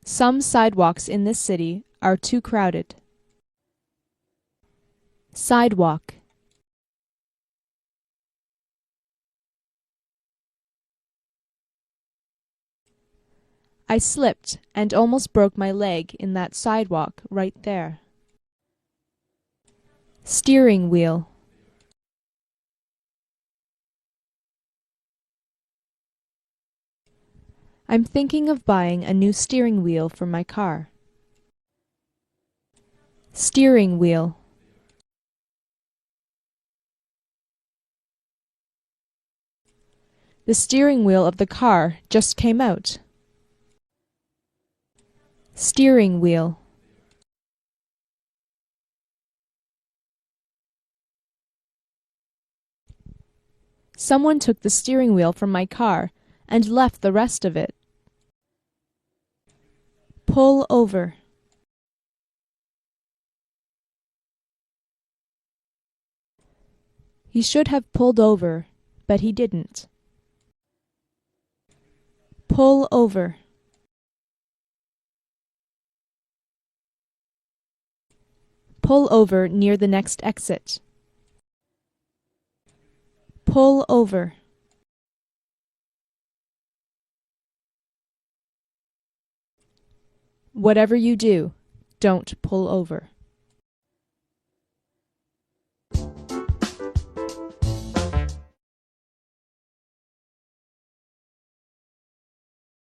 Some sidewalks in this city are too crowded. Sidewalk. I slipped and almost broke my leg in that sidewalk right there. Steering wheel. I'm thinking of buying a new steering wheel for my car. Steering wheel. The steering wheel of the car just came out. Steering wheel. Someone took the steering wheel from my car and left the rest of it. Pull over. He should have pulled over, but he didn't. Pull over. Pull over near the next exit. Pull over. Whatever you do, don't pull over.